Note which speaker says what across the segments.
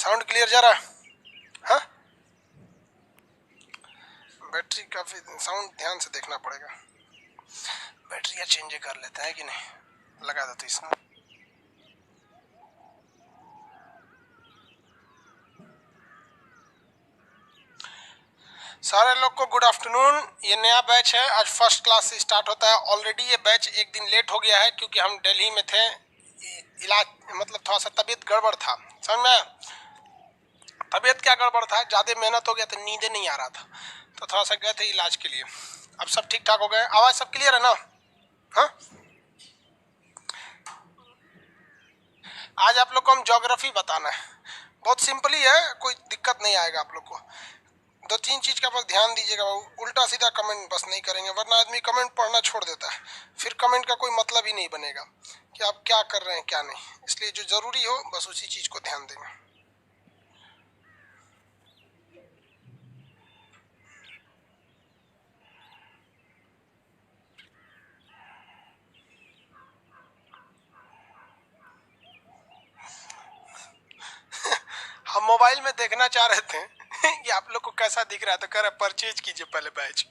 Speaker 1: Sound clear जा रहा है? हाँ, बैटरी काफी, साउंड ध्यान से देखना पड़ेगा। बैटरी चेंज कर लेते हैं कि नहीं, लगा दो तो इसमें। सारे लोग को गुड आफ्टरनून। ये नया बैच है, आज फर्स्ट क्लास से स्टार्ट होता है। ऑलरेडी ये बैच एक दिन लेट हो गया है क्योंकि हम दिल्ली में थे, इलाज मतलब थोड़ा सा तबीयत गड़बड़ था। समझ में? तबीयत क्या गड़बड़ था, ज़्यादा मेहनत हो गया तो नींद नहीं आ रहा था, तो थोड़ा सा गए थे इलाज के लिए। अब सब ठीक ठाक हो गए। आवाज़ सब क्लियर है ना? हाँ, आज आप लोग को हम ज्योग्राफी बताना है। बहुत सिंपल ही है, कोई दिक्कत नहीं आएगा आप लोग को। दो तीन चीज का बस ध्यान दीजिएगा, उल्टा सीधा कमेंट बस नहीं करेंगे, वरना आदमी कमेंट पढ़ना छोड़ देता है, फिर कमेंट का कोई मतलब ही नहीं बनेगा कि आप क्या कर रहे हैं क्या नहीं। इसलिए जो जरूरी हो बस उसी चीज को ध्यान देंगे। हम मोबाइल में देखना चाह रहे थे कि आप लोग को कैसा दिख रहा है, तो कह रहे परचेज कीजिए पहले बैच।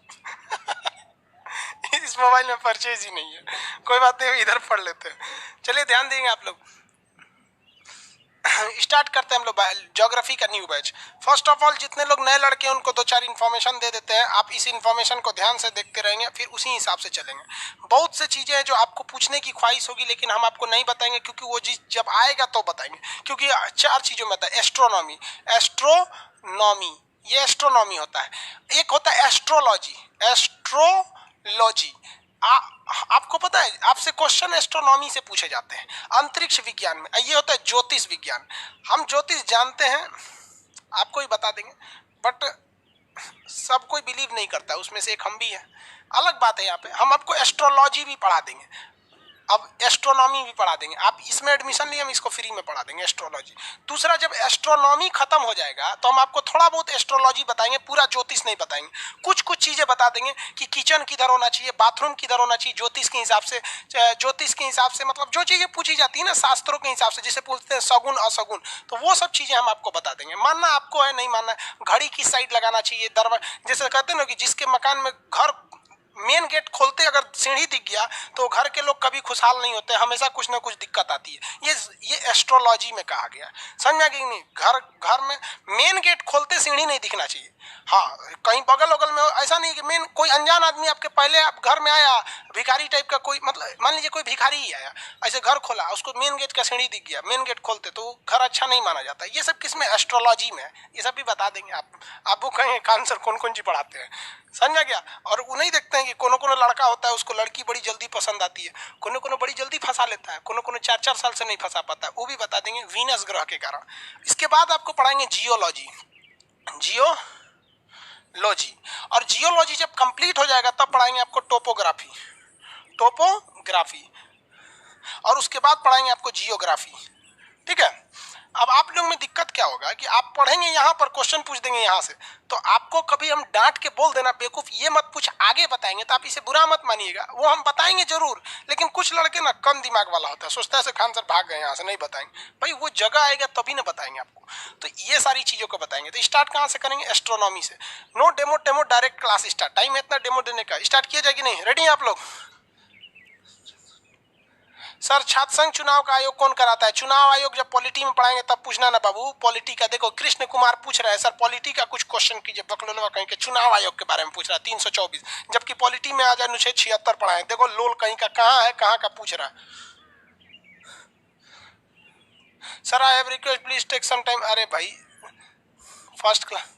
Speaker 1: इस मोबाइल में परचेज ही नहीं है। कोई बात नहीं, इधर पढ़ लेते हैं। चलिए ध्यान देंगे आप लोग। स्टार्ट करते हैं हम लोग ज्योग्राफी का new batch. First of all जितने लोग नए लड़के हैं उनको दो चार इन्फॉर्मेशन दे देते हैं। आप इस इन्फॉर्मेशन को ध्यान से देखते रहेंगे, फिर उसी हिसाब से चलेंगे। बहुत से चीजें हैं जो आपको पूछने की ख्वाहिश होगी, लेकिन हम आपको नहीं बताएंगे क्योंकि वो चीज जब आएगा तो बताएंगे। क्योंकि चार चीजों में आता है एस्ट्रोनॉमी, एस्ट्रोनॉमी ये एस्ट्रोनॉमी होता है। एक होता है एस्ट्रोलॉजी, एस्ट्रोलॉजी आपको पता है, आपसे क्वेश्चन एस्ट्रोनॉमी से पूछे जाते हैं। अंतरिक्ष विज्ञान में ये होता है ज्योतिष विज्ञान। हम ज्योतिष जानते हैं, आपको ही बता देंगे, बट सब कोई बिलीव नहीं करता, उसमें से एक हम भी है। अलग बात है, यहाँ पे हम आपको एस्ट्रोलॉजी भी पढ़ा देंगे, अब एस्ट्रोनॉमी भी पढ़ा देंगे। आप इसमें एडमिशन लिए, हम इसको फ्री में पढ़ा देंगे, एस्ट्रोलॉजी। दूसरा, जब एस्ट्रोनॉमी खत्म हो जाएगा तो हम आपको थोड़ा बहुत एस्ट्रोलॉजी बताएंगे, पूरा ज्योतिष नहीं बताएंगे। कुछ कुछ चीजें बता देंगे कि किचन किधर होना चाहिए, बाथरूम किधर होना चाहिए, ज्योतिष के हिसाब से। ज्योतिष के हिसाब से मतलब जो चीजें पूछी जाती है ना शास्त्रों के हिसाब से, जिसे पूछते हैं सगुन असगुन, तो वो सब चीजें हम आपको बता देंगे। मानना आपको है, नहीं मानना, घड़ी किस साइड लगाना चाहिए, दरवाजा, जैसे कहते हैं ना कि जिसके मकान में घर मेन गेट खोलते अगर सीढ़ी दिख गया तो घर के लोग कभी खुशहाल नहीं होते, हमेशा कुछ ना कुछ दिक्कत आती है। ये एस्ट्रोलॉजी में कहा गया, समझा कि नहीं? घर घर में मेन गेट खोलते सीढ़ी नहीं दिखना चाहिए। हाँ, कहीं बगल वगल में ऐसा नहीं कि मेन कोई अनजान आदमी आपके पहले आप घर में आया, भिखारी टाइप का कोई, मतलब मान लीजिए कोई भिखारी ही आया, ऐसे घर खोला, उसको मेन गेट का सीढ़ी दिख गया, मेन गेट खोलते तो घर अच्छा नहीं माना जाता। ये सब किसमें? एस्ट्रोलॉजी में है। ये सब भी बता देंगे आपको कहेंगे कान सर कौन कौन सी पढ़ाते हैं, समझा क्या? और वो नहीं देखते हैं कि कोनो कोनो लड़का होता है उसको लड़की बड़ी जल्दी पसंद आती है, कोनो कोनो बड़ी जल्दी फंसा लेता है, कोनो कोनो 4-4 साल से नहीं फंसा पाता है, वो भी बता देंगे वीनस ग्रह के कारण। इसके बाद आपको पढ़ाएंगे जियोलॉजी, जियोलॉजी। और जियोलॉजी जब कंप्लीट हो जाएगा तब पढ़ाएंगे आपको टोपोग्राफी, टोपोग्राफी। और उसके बाद पढ़ाएंगे आपको जियोग्राफी, ठीक है? अब आप लोग में दिक्कत क्या होगा कि आप पढ़ेंगे यहाँ पर, क्वेश्चन पूछ देंगे यहाँ से, तो आपको कभी हम डांट के बोल देना बेवकूफ ये मत पूछ, आगे बताएंगे, तो आप इसे बुरा मत मानिएगा, वो हम बताएंगे जरूर। लेकिन कुछ लड़के ना कम दिमाग वाला होता है, सोचता है खान सर भाग गए यहाँ से, नहीं बताएंगे। भाई वो जगह आएगा तभी ना बताएंगे आपको, तो ये सारी चीजों को बताएंगे। तो स्टार्ट कहाँ से करेंगे? एस्ट्रोनॉमी से। नो डेमो टेमो, डायरेक्ट क्लास स्टार्ट। टाइम है इतना डेमो देने का, स्टार्ट किया जाए कि नहीं? रेडी हैं आप लोग? सर छात्र संघ चुनाव का आयोग कौन कराता है? चुनाव आयोग जब पॉलिटी में पढ़ाएंगे तब पूछना ना बाबू। पॉलिटी का देखो, कृष्ण कुमार पूछ रहा है सर पॉलिटी का कुछ क्वेश्चन कीजिए, बकलोलवा कहीं के चुनाव आयोग के बारे में पूछ रहा है 324, जबकि पॉलिटी में आ जाए अनुच्छेद 76 पढ़ाए। देखो लोल कहीं का कहाँ है, कहाँ का पूछ रहा है। Sir I have request please take some time. अरे भाई फर्स्ट क्लास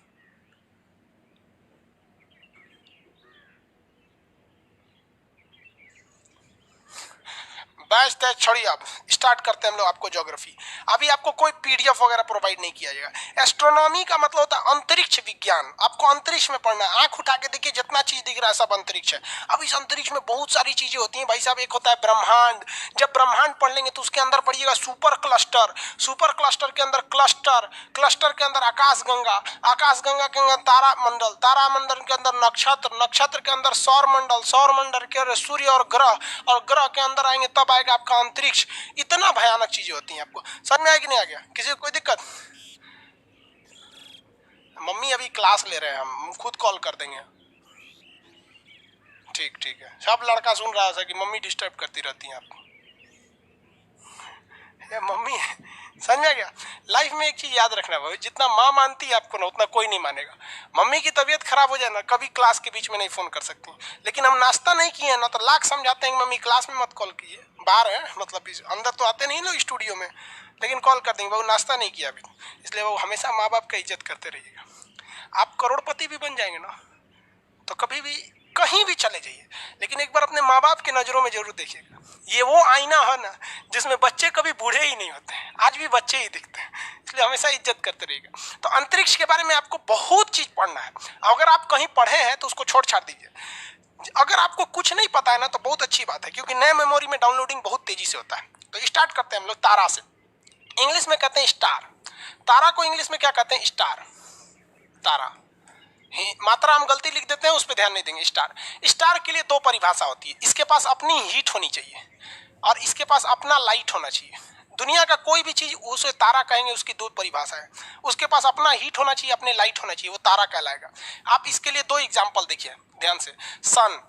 Speaker 1: बैच तय छोड़िए, अब स्टार्ट करते हैं हम लोग आपको ज्योग्राफी। अभी आपको कोई पीडीएफ वगैरह प्रोवाइड नहीं किया जाएगा। एस्ट्रोनॉमी का मतलब होता है अंतरिक्ष विज्ञान। आपको अंतरिक्ष में पढ़ना है, आंख उठा के देखिए जितना चीज दिख रहा है सब अंतरिक्ष है। अब इस अंतरिक्ष में बहुत सारी चीजें होती हैं भाई साहब। एक होता है ब्रह्मांड, जब ब्रह्मांड पढ़ लेंगे तो उसके अंदर पढ़िएगा सुपर क्लस्टर, सुपर क्लस्टर के अंदर क्लस्टर, क्लस्टर के अंदर आकाश गंगा, आकाश गंगा के अंदर तारामंडल, तारामंडल के अंदर नक्षत्र, नक्षत्र के अंदर सौर मंडल, सौर मंडल के अंदर सूर्य और ग्रह के अंदर आएंगे तब आपका अंतरिक्ष। इतना भयानक चीजें होती हैं, आपको समझ में आया कि नहीं आ गया? किसी को कोई दिक्कत? मम्मी अभी क्लास ले रहे हैं, हम खुद कॉल कर देंगे। ठीक ठीक है, सब लड़का सुन रहा है कि मम्मी डिस्टर्ब करती रहती हैं आपको। मम्मी समझ में आ गया। लाइफ में एक चीज याद रखना भाई, जितना माँ मानती है आपको ना उतना कोई नहीं मानेगा। मम्मी की तबीयत खराब हो जाए ना, कभी क्लास के बीच में नहीं फोन कर सकती, लेकिन हम नाश्ता नहीं किए ना तो लाख समझाते हैं कि मम्मी क्लास में मत कॉल कीजिए, बाहर है मतलब अंदर तो आते नहीं लोग स्टूडियो में, लेकिन कॉल कर देंगे वो नाश्ता नहीं किया अभी। इसलिए वो हमेशा माँ बाप का इज्जत करते रहिएगा। आप करोड़पति भी बन जाएंगे ना तो कभी भी कहीं भी चले जाइए, लेकिन एक बार अपने माँ बाप की नजरों में जरूर देखिएगा। ये वो आईना है ना जिसमें बच्चे कभी बूढ़े ही नहीं होते हैं, आज भी बच्चे ही दिखते हैं, इसलिए हमेशा इज्जत करते रहिएगा। तो अंतरिक्ष के बारे में आपको बहुत चीज पढ़ना है। अगर आप कहीं पढ़े हैं तो उसको छोड़ छाड़ दीजिए। अगर आपको कुछ नहीं पता है ना तो बहुत अच्छी बात है, क्योंकि नए मेमोरी में डाउनलोडिंग बहुत तेजी से होता है। तो स्टार्ट करते हैं हम लोग तारा से। इंग्लिश में कहते हैं स्टार। तारा को इंग्लिश में क्या कहते हैं? स्टार। तारा मात्रा हम गलती लिख देते हैं, उस पर ध्यान नहीं देंगे। स्टार, स्टार के लिए दो परिभाषा होती है। इसके पास अपनी हीट होनी चाहिए और इसके पास अपना लाइट होना चाहिए। दुनिया का कोई भी चीज उसे तारा कहेंगे, उसकी दो परिभाषा है। उसके पास अपना हीट होना चाहिए, अपने लाइट होना चाहिए, वो तारा कहलाएगा। आप इसके लिए दो एग्जाम्पल देखिए ध्यान से। सन,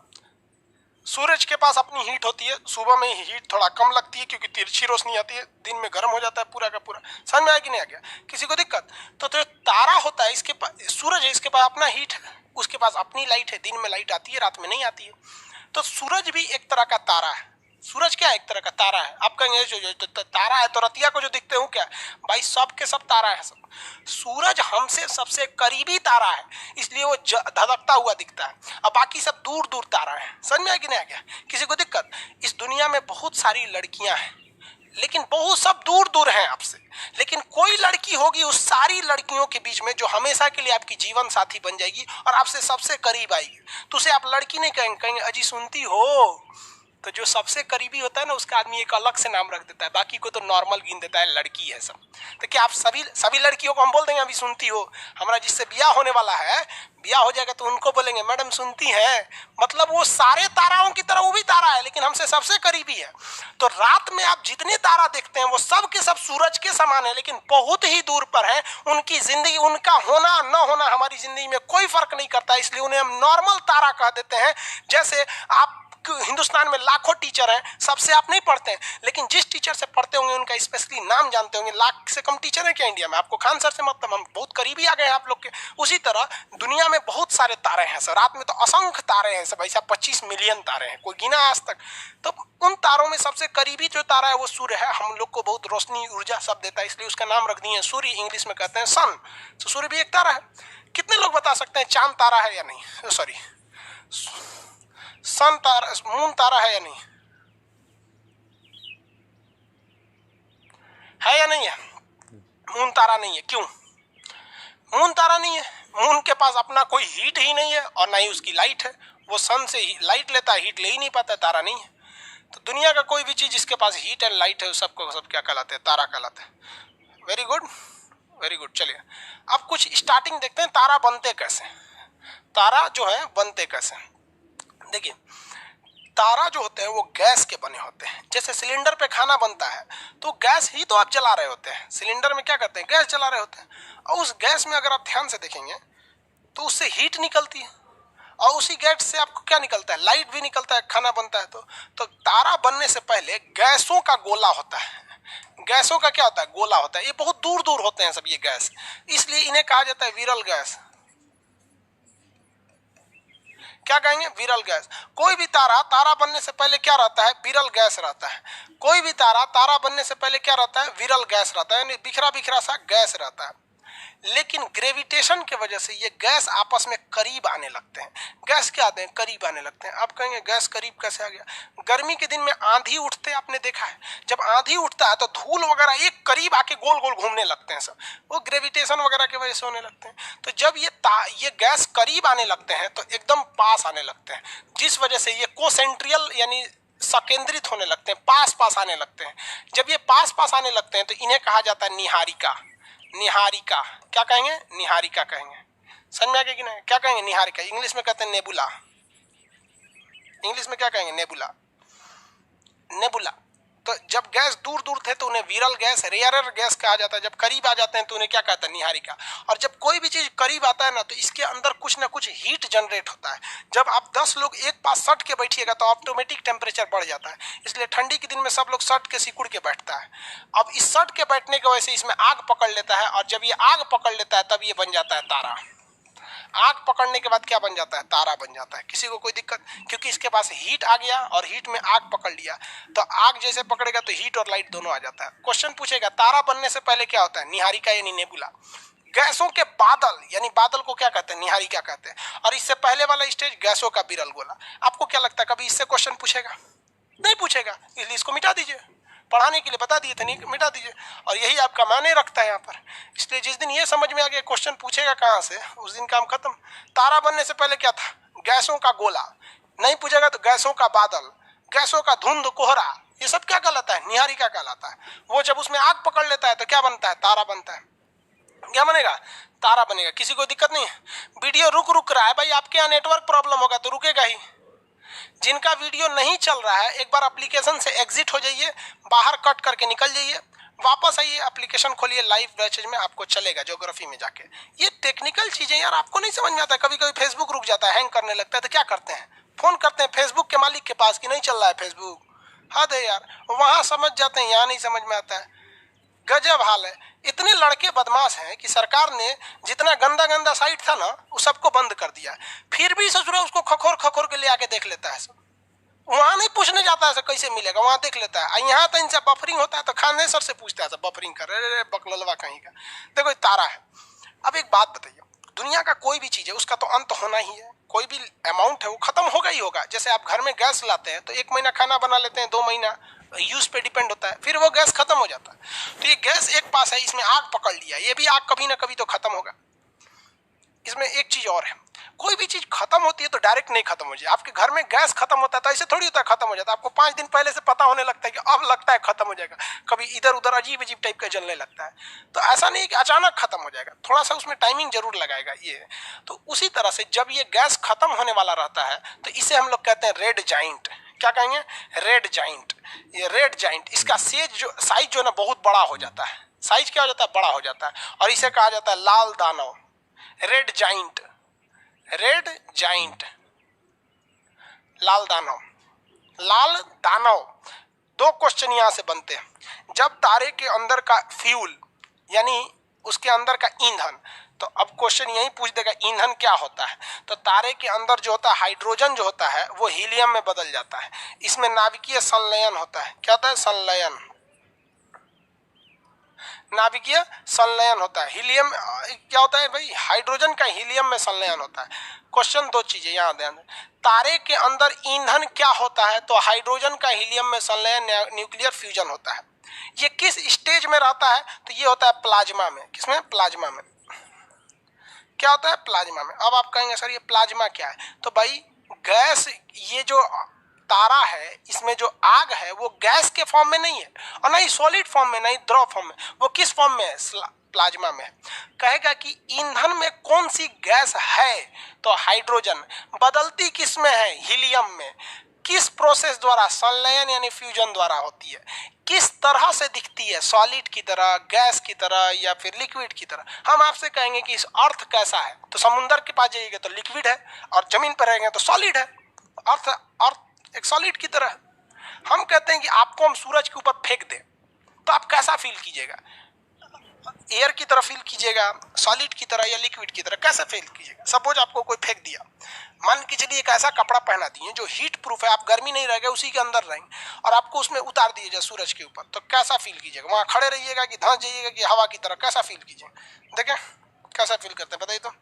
Speaker 1: सूरज के पास अपनी हीट होती है, सुबह में हीट थोड़ा कम लगती है क्योंकि तिरछी रोशनी आती है, दिन में गर्म हो जाता है पूरा का पूरा। समझ में आया कि नहीं आ गया? किसी को दिक्कत? तो जो तारा होता है, इसके पास सूरज है, इसके पास अपना हीट है, उसके पास अपनी लाइट है, दिन में लाइट आती है, रात में नहीं आती है। तो सूरज भी एक तरह का तारा है। सूरज क्या है? एक तरह का तारा है। आप कहेंगे जो तारा है तो रतिया को जो दिखते हो क्या? भाई सब के सब तारा है सब। सूरज हमसे सबसे करीबी तारा है, इसलिए वो धधकता हुआ दिखता है, और बाकी सब दूर दूर तारा है। समझ में आ कि नहीं आ गया? किसी को दिक्कत? इस दुनिया में बहुत सारी लड़कियां हैं, लेकिन बहुत सब दूर दूर हैं आपसे, लेकिन कोई लड़की होगी उस सारी लड़कियों के बीच में जो हमेशा के लिए आपकी जीवन साथी बन जाएगी और आपसे सबसे करीब आएगी। तो उसे आप लड़की नहीं कहेंगे, कहेंगे अजी सुनती हो। तो जो सबसे करीबी होता है ना, उसका आदमी एक अलग से नाम रख देता है, बाकी को तो नॉर्मल गिन देता है, लड़की है सब। तो क्या आप सभी लड़कियों को हम बोल देंगे अभी सुनती हो? हमारा जिससे ब्याह होने वाला है, ब्याह हो जाएगा तो उनको बोलेंगे मैडम सुनती हैं, मतलब वो सारे ताराओं की तरह वो भी तारा है, लेकिन हमसे सबसे करीबी है। तो रात में आप जितने तारा देखते हैं वो सब के सब सूरज के समान है, लेकिन बहुत ही दूर पर है। उनकी जिंदगी, उनका होना न होना हमारी जिंदगी में कोई फर्क नहीं करता, इसलिए उन्हें हम नॉर्मल तारा कह देते हैं। जैसे आप हिंदुस्तान में लाखों टीचर हैं, सबसे आप नहीं पढ़ते हैं, लेकिन जिस टीचर से पढ़ते होंगे उनका स्पेशली नाम जानते होंगे। लाख से कम टीचर है क्या इंडिया में? आपको खान सर से मतलब, हम बहुत करीबी आ गए हैं आप लोग के। उसी तरह दुनिया में बहुत सारे तारे हैं सर, रात में तो असंख्य तारे हैं सब, ऐसा 25 मिलियन तारे हैं, कोई गिना आज तक। तो उन तारों में सबसे करीबी जो तारा है वो सूर्य है, हम लोग को बहुत रोशनी ऊर्जा सब देता है, इसलिए उसका नाम रख दिए सूर्य, इंग्लिश में कहते हैं सन। तो सूर्य भी एक तारा है। कितने लोग बता सकते हैं चांद तारा है या नहीं? सॉरी, सन तारा, मून तारा है या नहीं? है या नहीं है? मून तारा नहीं है। क्यों मून तारा नहीं है? मून के पास अपना कोई हीट ही नहीं है और ना ही उसकी लाइट है। वो सन से ही लाइट लेता है, हीट ले ही नहीं पाता, तारा नहीं है। तो दुनिया का कोई भी चीज जिसके पास हीट एंड लाइट है सबको सब क्या कहलाते हैं? तारा कहलाते हैं। Very good, very good. चलिए अब कुछ स्टार्टिंग देखते हैं, तारा बनते कैसे। तारा जो है बनते कैसे, देखिए तारा जो होते हैं वो गैस के बने होते हैं। जैसे सिलेंडर पे खाना बनता है तो गैस ही तो आप जला रहे होते हैं, सिलेंडर में क्या करते हैं? गैस जला रहे होते हैं, और उस गैस में अगर आप ध्यान से देखेंगे तो उससे हीट निकलती है, और उसी गैस से आपको क्या निकलता है? लाइट भी निकलता है, खाना बनता है। तो तारा बनने से पहले गैसों का गोला होता है। गैसों का क्या होता है? गोला होता है। ये बहुत दूर दूर होते हैं सब ये गैस, इसलिए इन्हें कहा जाता है विरल गैस। क्या कहेंगे? विरल गैस। कोई भी तारा, तारा बनने से पहले क्या रहता है? विरल गैस रहता है। कोई भी तारा, तारा बनने से पहले क्या रहता है? विरल गैस रहता है, यानी बिखरा बिखरा सा गैस रहता है। लेकिन ग्रेविटेशन की वजह से ये गैस आपस में करीब आने लगते हैं। गैस क्या आते हैं? करीब आने लगते हैं। आप कहेंगे गैस करीब कैसे आ गया? गर्मी के दिन में आंधी उठते आपने देखा है, जब आंधी उठता है तो धूल वगैरह एक करीब आके गोल गोल घूमने लगते हैं सब, वो ग्रेविटेशन वगैरह की वजह से होने लगते हैं। तो जब ये गैस करीब आने लगते हैं तो एकदम पास आने लगते हैं, जिस वजह से ये कोसेंट्रियल यानी सकेंद्रित होने लगते हैं, पास पास आने लगते हैं। जब ये पास पास आने लगते हैं तो इन्हें कहा जाता है निहारिका। निहारिका क्या कहेंगे? निहारिका कहेंगे। समझ में आ गया कि नहीं? क्या कहेंगे? निहारिका। इंग्लिश में कहते हैं नेबुला। इंग्लिश में क्या कहेंगे? नेबुला। नेबुला। तो जब गैस दूर दूर थे तो उन्हें विरल गैस, रेयरर गैस कहा जाता है। जब करीब आ जाते हैं तो उन्हें क्या कहते हैं, निहारिका। और जब कोई भी चीज करीब आता है ना तो इसके अंदर कुछ ना कुछ हीट जनरेट होता है। जब आप 10 लोग एक पास सट के बैठिएगा तो ऑटोमेटिक टेम्परेचर बढ़ जाता है, इसलिए ठंडी के दिन में सब लोग सट के सिकुड़ के बैठता है। अब इस सट के बैठने की वजह से इसमें आग पकड़ लेता है, और जब ये आग पकड़ लेता है तब ये बन जाता है तारा। आग पकड़ने के बाद क्या बन जाता है, तारा बन जाता है। किसी को कोई दिक्कत, क्योंकि इसके पास हीट आ गया और हीट में आग पकड़ लिया, तो आग जैसे पकड़ेगा तो हीट और लाइट दोनों आ जाता है। क्वेश्चन पूछेगा तारा बनने से पहले क्या होता है, निहारिका यानी नेबुला। गैसों के बादल, यानी बादल को क्या कहते हैं, निहारिका कहते हैं। और इससे पहले वाला स्टेज गैसों का विरल गोला। आपको क्या लगता है कभी इससे क्वेश्चन पूछेगा? नहीं पूछेगा, इसलिए इसको मिटा दीजिए। पढ़ाने के लिए बता दिए थे, नहीं मिटा दीजिए। और यही आपका मायने रखता है यहाँ पर। इसलिए जिस दिन ये समझ में आ गया क्वेश्चन पूछेगा कहाँ से, उस दिन काम खत्म। तारा बनने से पहले क्या था, गैसों का गोला। नहीं पूछेगा तो गैसों का बादल, गैसों का धुंध कोहरा, ये सब क्या कहलाता है, निहारिका कहलाता है। वो जब उसमें आग पकड़ लेता है तो क्या बनता है, तारा बनता है। क्या बनेगा, तारा बनेगा। किसी को दिक्कत नहीं है? वीडियो रुक रहा है भाई, आपके यहाँ नेटवर्क प्रॉब्लम होगा तो रुकेगा ही। जिनका वीडियो नहीं चल रहा है एक बार एप्लीकेशन से एग्जिट हो जाइए, बाहर कट करके निकल जाइए, वापस आइए, एप्लीकेशन खोलिए, लाइव बैचेज में आपको चलेगा ज्योग्राफी में जाके। ये टेक्निकल चीजें यार आपको नहीं समझ में आता है। कभी कभी फेसबुक रुक जाता है, हैंग करने लगता है, तो क्या करते हैं, फोन करते हैं फेसबुक के मालिक के पास कि नहीं चल रहा है फेसबुक। हद है यार, वहां समझ जाते हैं, यहाँ नहीं समझ में आता है। गजब हाल है। इतने लड़के बदमाश हैं कि सरकार ने जितना गंदा गंदा साइट था ना वो सबको बंद कर दिया, फिर भी ससुरा उसको खखोर खखोर के ले आके देख लेता है सब। वहां नहीं पूछने जाता है कैसे मिलेगा, वहां देख लेता है। यहाँ तो इनसे बफरिंग होता है तो खानेसर से पूछता है सब बफरिंग कर रहे बकलवा कहीं का। देखो तारा है। अब एक बात बताइए, दुनिया का कोई भी चीज है उसका तो अंत होना ही है। कोई भी अमाउंट है वो खत्म होगा ही होगा। जैसे आप घर में गैस लाते हैं तो 1 महीना खाना बना लेते हैं, 2 महीना यूज पे डिपेंड होता है, फिर वो गैस खत्म हो जाता है। तो ये गैस एक पास है, इसमें आग पकड़ लिया, ये भी आग कभी ना कभी तो खत्म होगा। इसमें एक चीज और है, कोई भी चीज खत्म होती है तो डायरेक्ट नहीं खत्म हो जाए। आपके घर में गैस खत्म होता है तो ऐसे थोड़ी होता है खत्म हो जाता है। आपको 5 दिन पहले से पता होने लगता है कि अब लगता है खत्म हो जाएगा, कभी इधर उधर अजीब अजीब टाइप का जलने लगता है। तो ऐसा नहीं कि अचानक खत्म हो जाएगा, थोड़ा सा उसमें टाइमिंग जरूर लगाएगा ये। तो उसी तरह से जब ये गैस खत्म होने वाला रहता है तो इसे हम लोग कहते हैं रेड जाइंट। क्या कहेंगे, रेड जाइंट। ये रेड जाइंट, इसका साइज जो ना बहुत बड़ा हो जाता है। साइज क्या हो जाता है, बड़ा हो जाता है, और इसे कहा जाता है लाल दानव, रेड जाइंट। रेड जाइंट, लाल दानव। लाल दानव। 2 क्वेश्चन यहां से बनते हैं। जब तारे के अंदर का फ्यूल यानी उसके अंदर का ईंधन, तो अब क्वेश्चन यही पूछ देगा ईंधन क्या होता है। तो तारे के अंदर जो होता है हाइड्रोजन जो होता है वो हीलियम में बदल जाता है। इसमें नाभिकीय संलयन होता है। क्या होता है, संलयन, नाभिकीय संलयन होता है। हीलियम क्या होता है भाई, हाइड्रोजन का हीलियम में संलयन होता है। क्वेश्चन 2 चीजें यहाँ ध्यान दें, तारे के अंदर ईंधन क्या होता है, तो हाइड्रोजन का हीलियम में संलयन, न्यूक्लियर फ्यूजन होता है। ये किस स्टेज में रहता है, तो ये होता है प्लाज्मा में। किसमें, प्लाज्मा में। क्या होता है, प्लाज्मा में। अब आप कहेंगे सर ये प्लाज्मा क्या है, तो भाई गैस, ये जो तारा है इसमें जो आग है वो गैस के फॉर्म में नहीं है, और ना ही सॉलिड फॉर्म में, ना ही द्रव फॉर्म में। वो किस फॉर्म में है, प्लाज्मा में है। कहेगा कि ईंधन में कौन सी गैस है, तो हाइड्रोजन। बदलती किस में है, हीलियम में। किस प्रोसेस द्वारा, संलयन यानी फ्यूजन द्वारा होती है। किस तरह से दिखती है, सॉलिड की तरह, गैस की तरह, या फिर लिक्विड की तरह। हम आपसे कहेंगे कि इस अर्थ कैसा है, तो समुद्र के पास जाइएगा तो लिक्विड है, और जमीन पर रहेंगे तो सॉलिड है। अर्थ एक सॉलिड की तरह। हम कहते हैं कि आपको हम सूरज के ऊपर फेंक दें तो आप कैसा फील कीजिएगा, एयर की तरह फील कीजिएगा, सॉलिड की तरह, या लिक्विड की तरह, कैसे फील कीजिएगा। सपोज आपको कोई फेंक दिया, मान के चलिए एक ऐसा कपड़ा पहना दिए जो हीट प्रूफ है, आप गर्मी नहीं रहेगा, उसी के अंदर रहेंगे, और आपको उसमें उतार दिए जाए सूरज के ऊपर, तो कैसा फील कीजिएगा। वहां खड़े रहिएगा कि धंस जाइएगा कि हवा की तरह, कैसा फील कीजिएगा, देखें कैसा फील करते हैं, बताइए तो,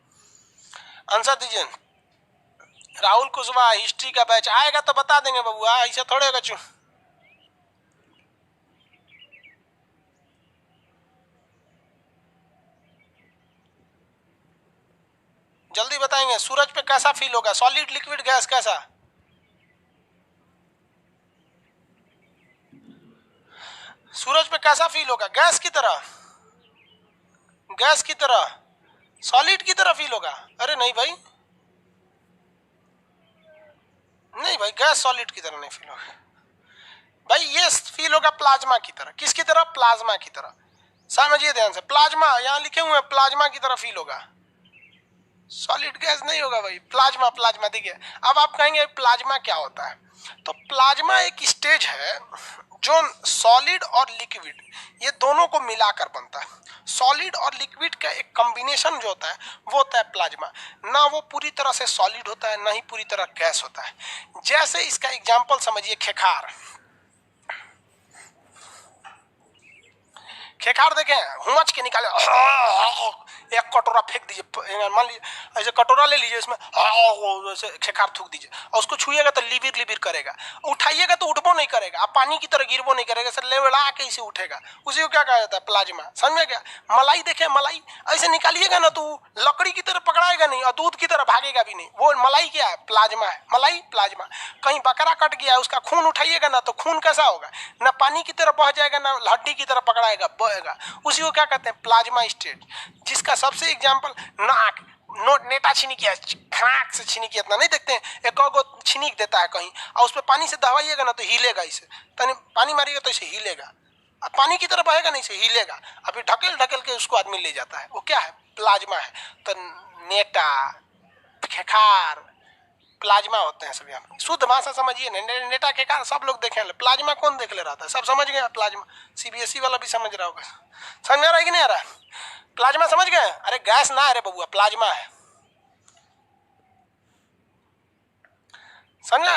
Speaker 1: आंसर दीजिए। राहुल कुशवाहा, हिस्ट्री का बैच आएगा तो बता देंगे बबुआ, ऐसे थोड़े होगा। चू जल्दी बताएंगे, सूरज पे कैसा फील होगा, सॉलिड, लिक्विड, गैस, कैसा। सूरज पे कैसा फील होगा, गैस की तरह, गैस की तरह, सॉलिड की तरह फील होगा। अरे नहीं भाई, नहीं भाई, गैस सॉलिड की तरह नहीं फील होगा भाई ये फील होगा प्लाज्मा की तरह। किसकी तरह? प्लाज्मा की तरह। समझिए ध्यान से, प्लाज्मा यहाँ लिखे हुए हैं, प्लाज्मा की तरह फील होगा, सॉलिड गैस नहीं होगा भाई, प्लाज्मा। प्लाज्मा देखिए, अब आप कहेंगे प्लाज्मा क्या होता है, तो प्लाज्मा एक स्टेज है जो सॉलिड और लिक्विड ये दोनों को मिलाकर बनता है। सॉलिड और लिक्विड का एक कॉम्बिनेशन जो होता है वो होता है प्लाज्मा। ना वो पूरी तरह से सॉलिड होता है, ना ही पूरी तरह गैस होता है। जैसे इसका एग्जांपल समझिए, खेखार। खेखार देखें, हुमच के निकाले, एक कटोरा फेंक दीजिए, मान लीजिए ऐसे कटोरा ले लीजिए, इसमें ऐसे खेखार थूक दीजिए और उसको छुइएगा तो लिबिर लिबिर करेगा, उठाइएगा तो उठबो नहीं करेगा, आप पानी की तरह गिरबो नहीं करेगा, सर लेवड़ा के इसे उठेगा। उसी को क्या कहा जाता है? प्लाज्मा। समझ में क्या? मलाई देखे, मलाई ऐसे निकालिएगा ना तो लकड़ी की तरह पकड़ाएगा नहीं और दूध की तरह भागेगा भी नहीं, वो मलाई क्या है? प्लाज्मा है। मलाई प्लाज्मा। कहीं बकरा कट गया, उसका खून उठाइएगा ना तो खून कैसा होगा? ना पानी की तरह बह जाएगा, ना हड्डी की तरह पकड़ाएगा, बहेगा। उसी को क्या कहते हैं? Plasma state. जिसका सबसे एग्जाम्पल नाक, नेटा छिनिक खराक से छिनिक इतना नहीं देखते हैं, एक गो छिनिक देता है कहीं और उस पर पानी से दबाइएगा ना तो हिलेगा, इसे तनी पानी मारिएगा तो इसे हिलेगा, अब पानी की तरह बहेगा नहीं, इसे हिलेगा, अभी ढकेल ढकेल के उसको आदमी ले जाता है, वो क्या है? प्लाज्मा है। तो नेटा, खेखार प्लाज्मा होते हैं सभी। आप शुद्ध भाषा समझिए, नेटा खेखार सब लोग देखे, प्लाज्मा कौन देख ले रहा था? सब समझ गए प्लाज्मा। सीबीएसई वाला भी समझ रहा होगा। समझ में आ रहा है कि नहीं आ रहा? प्लाज्मा समझ गए? अरे गैस ना, अरे बबुआ प्लाज्मा है, समझा?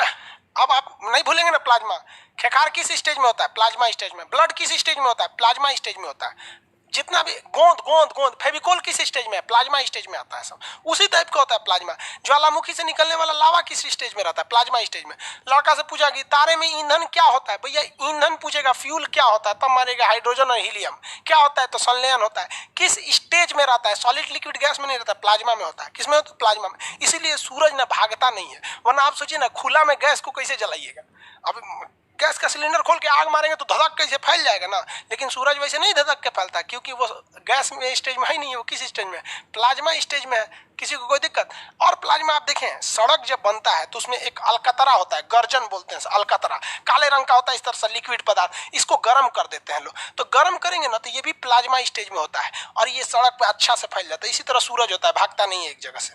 Speaker 1: अब आप नहीं भूलेंगे ना प्लाज्मा। खेखार किस स्टेज में होता है? प्लाज्मा स्टेज में। ब्लड किस स्टेज में होता है? प्लाज्मा स्टेज में होता है। जितना भी गोंद गोंद गोंद फेविकोल किस स्टेज में है? प्लाज्मा स्टेज में आता है सब। उसी टाइप का होता है प्लाज्मा। ज्वालामुखी से निकलने वाला लावा किस स्टेज में रहता है? प्लाज्मा स्टेज में। लड़का से पूछा कि तारे में ईंधन क्या होता है? भैया ईंधन पूछेगा, फ्यूल क्या होता है? तब मारेगा हाइड्रोजन और हीलियम। क्या होता है? तो संलयन होता है। किस स्टेज में रहता है? सॉलिड लिक्विड गैस में नहीं रहता, प्लाज्मा में होता है। किसमें होता है? प्लाज्मा में। इसीलिए सूरज ना भागता नहीं है, वरना आप सोचिए ना खुला में गैस को कैसे जलाइएगा। अब गैस का सिलेंडर खोल के आग मारेंगे तो धधक कैसे फैल जाएगा ना, लेकिन सूरज वैसे नहीं धधक के फैलता, क्योंकि वो गैस में स्टेज में है नहीं, वो किस स्टेज में? प्लाज्मा स्टेज में है। किसी को कोई दिक्कत? और प्लाज्मा आप देखें, सड़क जब बनता है तो उसमें एक अलकतरा होता है, गर्जन बोलते हैं अलकतरा, काले रंग का होता है, इस तरह से लिक्विड पदार्थ, इसको गर्म कर देते हैं लोग। तो गर्म करेंगे ना तो ये भी प्लाज्मा स्टेज में होता है और ये सड़क पे अच्छा से फैल जाता है। इसी तरह सूरज होता है, भागता नहीं है एक जगह से।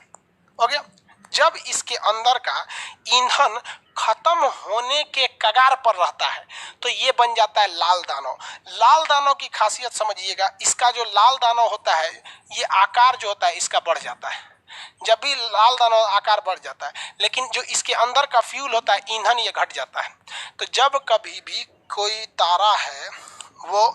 Speaker 1: हो गया? जब इसके अंदर का ईंधन खत्म होने के कगार पर रहता है तो ये बन जाता है लाल दानव। लाल दानव की खासियत समझिएगा, इसका जो लाल दानव होता है, ये आकार जो होता है इसका बढ़ जाता है। जब भी लाल दानव आकार बढ़ जाता है, लेकिन जो इसके अंदर का फ्यूल होता है, ईंधन, ये घट जाता है। तो जब कभी भी कोई तारा है वो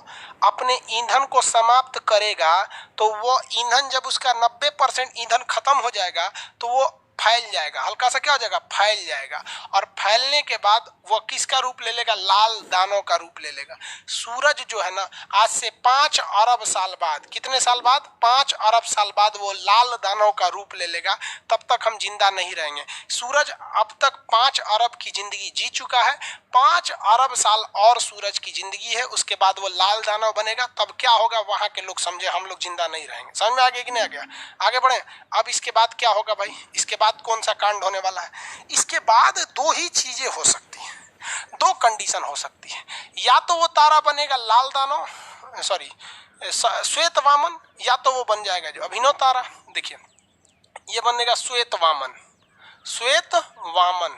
Speaker 1: अपने ईंधन को समाप्त करेगा तो वो ईंधन, जब उसका 90% ईंधन खत्म हो जाएगा तो वो फैल जाएगा, हल्का सा क्या हो जाएगा? फैल जाएगा। और फैलने के बाद वो किसका रूप ले लेगा? लाल दानव का रूप ले लेगा। सूरज जो है ना, आज से 5 अरब साल बाद, कितने साल बाद? 5 अरब साल बाद वो लाल दानव का रूप ले लेगा। तब तक हम जिंदा नहीं रहेंगे। सूरज अब तक 5 अरब की जिंदगी जी चुका है, 5 अरब साल और सूरज की जिंदगी है, उसके बाद वो लाल दानव बनेगा। तब क्या होगा वहां के लोग समझे, हम लोग जिंदा नहीं रहेंगे। समझ में आ गया कि नहीं आ गया? आगे बढ़े। अब इसके बाद क्या होगा भाई? इसके बाद कौन सा कांड होने वाला है? इसके बाद 2 ही चीजें हो सकती हैं, 2 कंडीशन हो सकती है। या तो वो तारा बनेगा लाल दानव, सॉरी श्वेत वामन, या तो वो बन जाएगा जो अभिनव तारा। देखिए ये बनेगा श्वेत वामन। श्वेत वामन,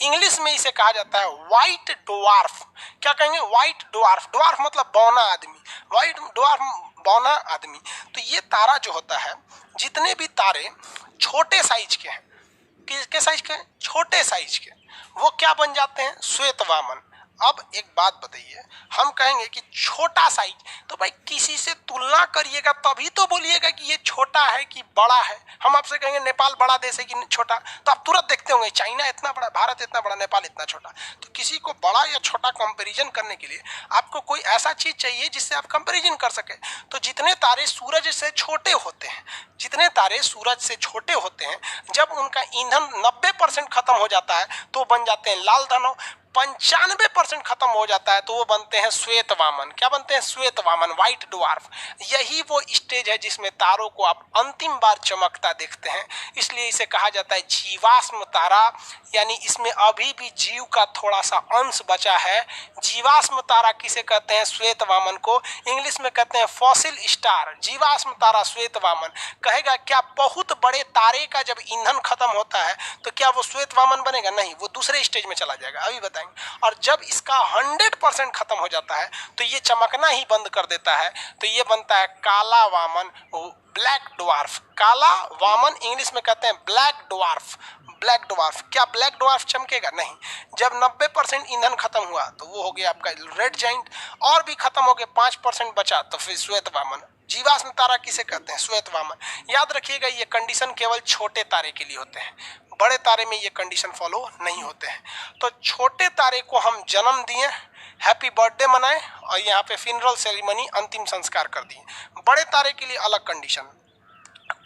Speaker 1: इंग्लिश में इसे कहा जाता है व्हाइट ड्वार्फ। क्या कहेंगे? White dwarf. ड्वार्फ मतलब बौना आदमी, व्हाइट ड्वार्फ बौना आदमी। तो ये तारा जो होता है, जितने भी तारे छोटे साइज के हैं, किसके साइज के? छोटे साइज के, वो क्या बन जाते हैं? श्वेत वामन। अब एक बात बताइए, हम कहेंगे कि छोटा साइज, तो भाई किसी से तुलना करिएगा तभी तो बोलिएगा कि ये छोटा है कि बड़ा है। हम आपसे कहेंगे नेपाल बड़ा देश है कि छोटा, तो आप तुरंत देखते होंगे चाइना इतना बड़ा, भारत इतना बड़ा, नेपाल इतना छोटा। तो किसी को बड़ा या छोटा कंपैरिजन करने के लिए आपको कोई ऐसा चीज चाहिए जिससे आप कंपैरिजन कर सके। तो जितने तारे सूरज से छोटे होते हैं, जितने तारे सूरज से छोटे होते हैं, जब उनका ईंधन 90% खत्म हो जाता है तो बन जाते हैं लाल दानव। 95% खत्म हो जाता है तो वो बनते हैं श्वेत वामन। क्या बनते हैं? श्वेत वामन, व्हाइट ड्वार्फ। यही वो स्टेज है जिसमें तारों को आप अंतिम बार चमकता देखते हैं, इसलिए इसे कहा जाता है जीवाश्म तारा। यानी इसमें अभी भी जीव का थोड़ा सा अंश बचा है। जीवाश्म तारा किसे कहते हैं? श्वेत वामन को। इंग्लिश में कहते हैं फॉसिल स्टार। जीवाश्म तारा श्वेत वामन। कहेगा क्या बहुत बड़े तारे का जब ईंधन खत्म होता है तो क्या वो श्वेत वामन बनेगा? नहीं, वो दूसरे स्टेज में चला जाएगा, अभी बताएंगे। और जब इसका 100% खत्म हो जाता है तो ये चमकना ही बंद कर देता है, तो ये बनता है काला वामन, ब्लैक ड्वार्फ। काला वामन इंग्लिश में कहते हैं ब्लैक ड्वार्फ। Black dwarf. क्या ब्लैक ड्वार्फ चमकेगा? नहीं। जब 90% ईंधन खत्म हुआ तो वो हो गया आपका रेड जाइंट, और भी खत्म हो गया, 5% बचा तो फिर श्वेत वामन। जीवाश्म तारा किसे कहते हैं? श्वेत वामन। याद रखिएगा ये कंडीशन केवल छोटे तारे के लिए होते हैं, बड़े तारे में ये कंडीशन फॉलो नहीं होते हैं। तो छोटे तारे को हम जन्म दिए, हैप्पी बर्थडे मनाए और यहाँ पे फिनरल सेरेमनी, अंतिम संस्कार कर दिए। बड़े तारे के लिए अलग कंडीशन।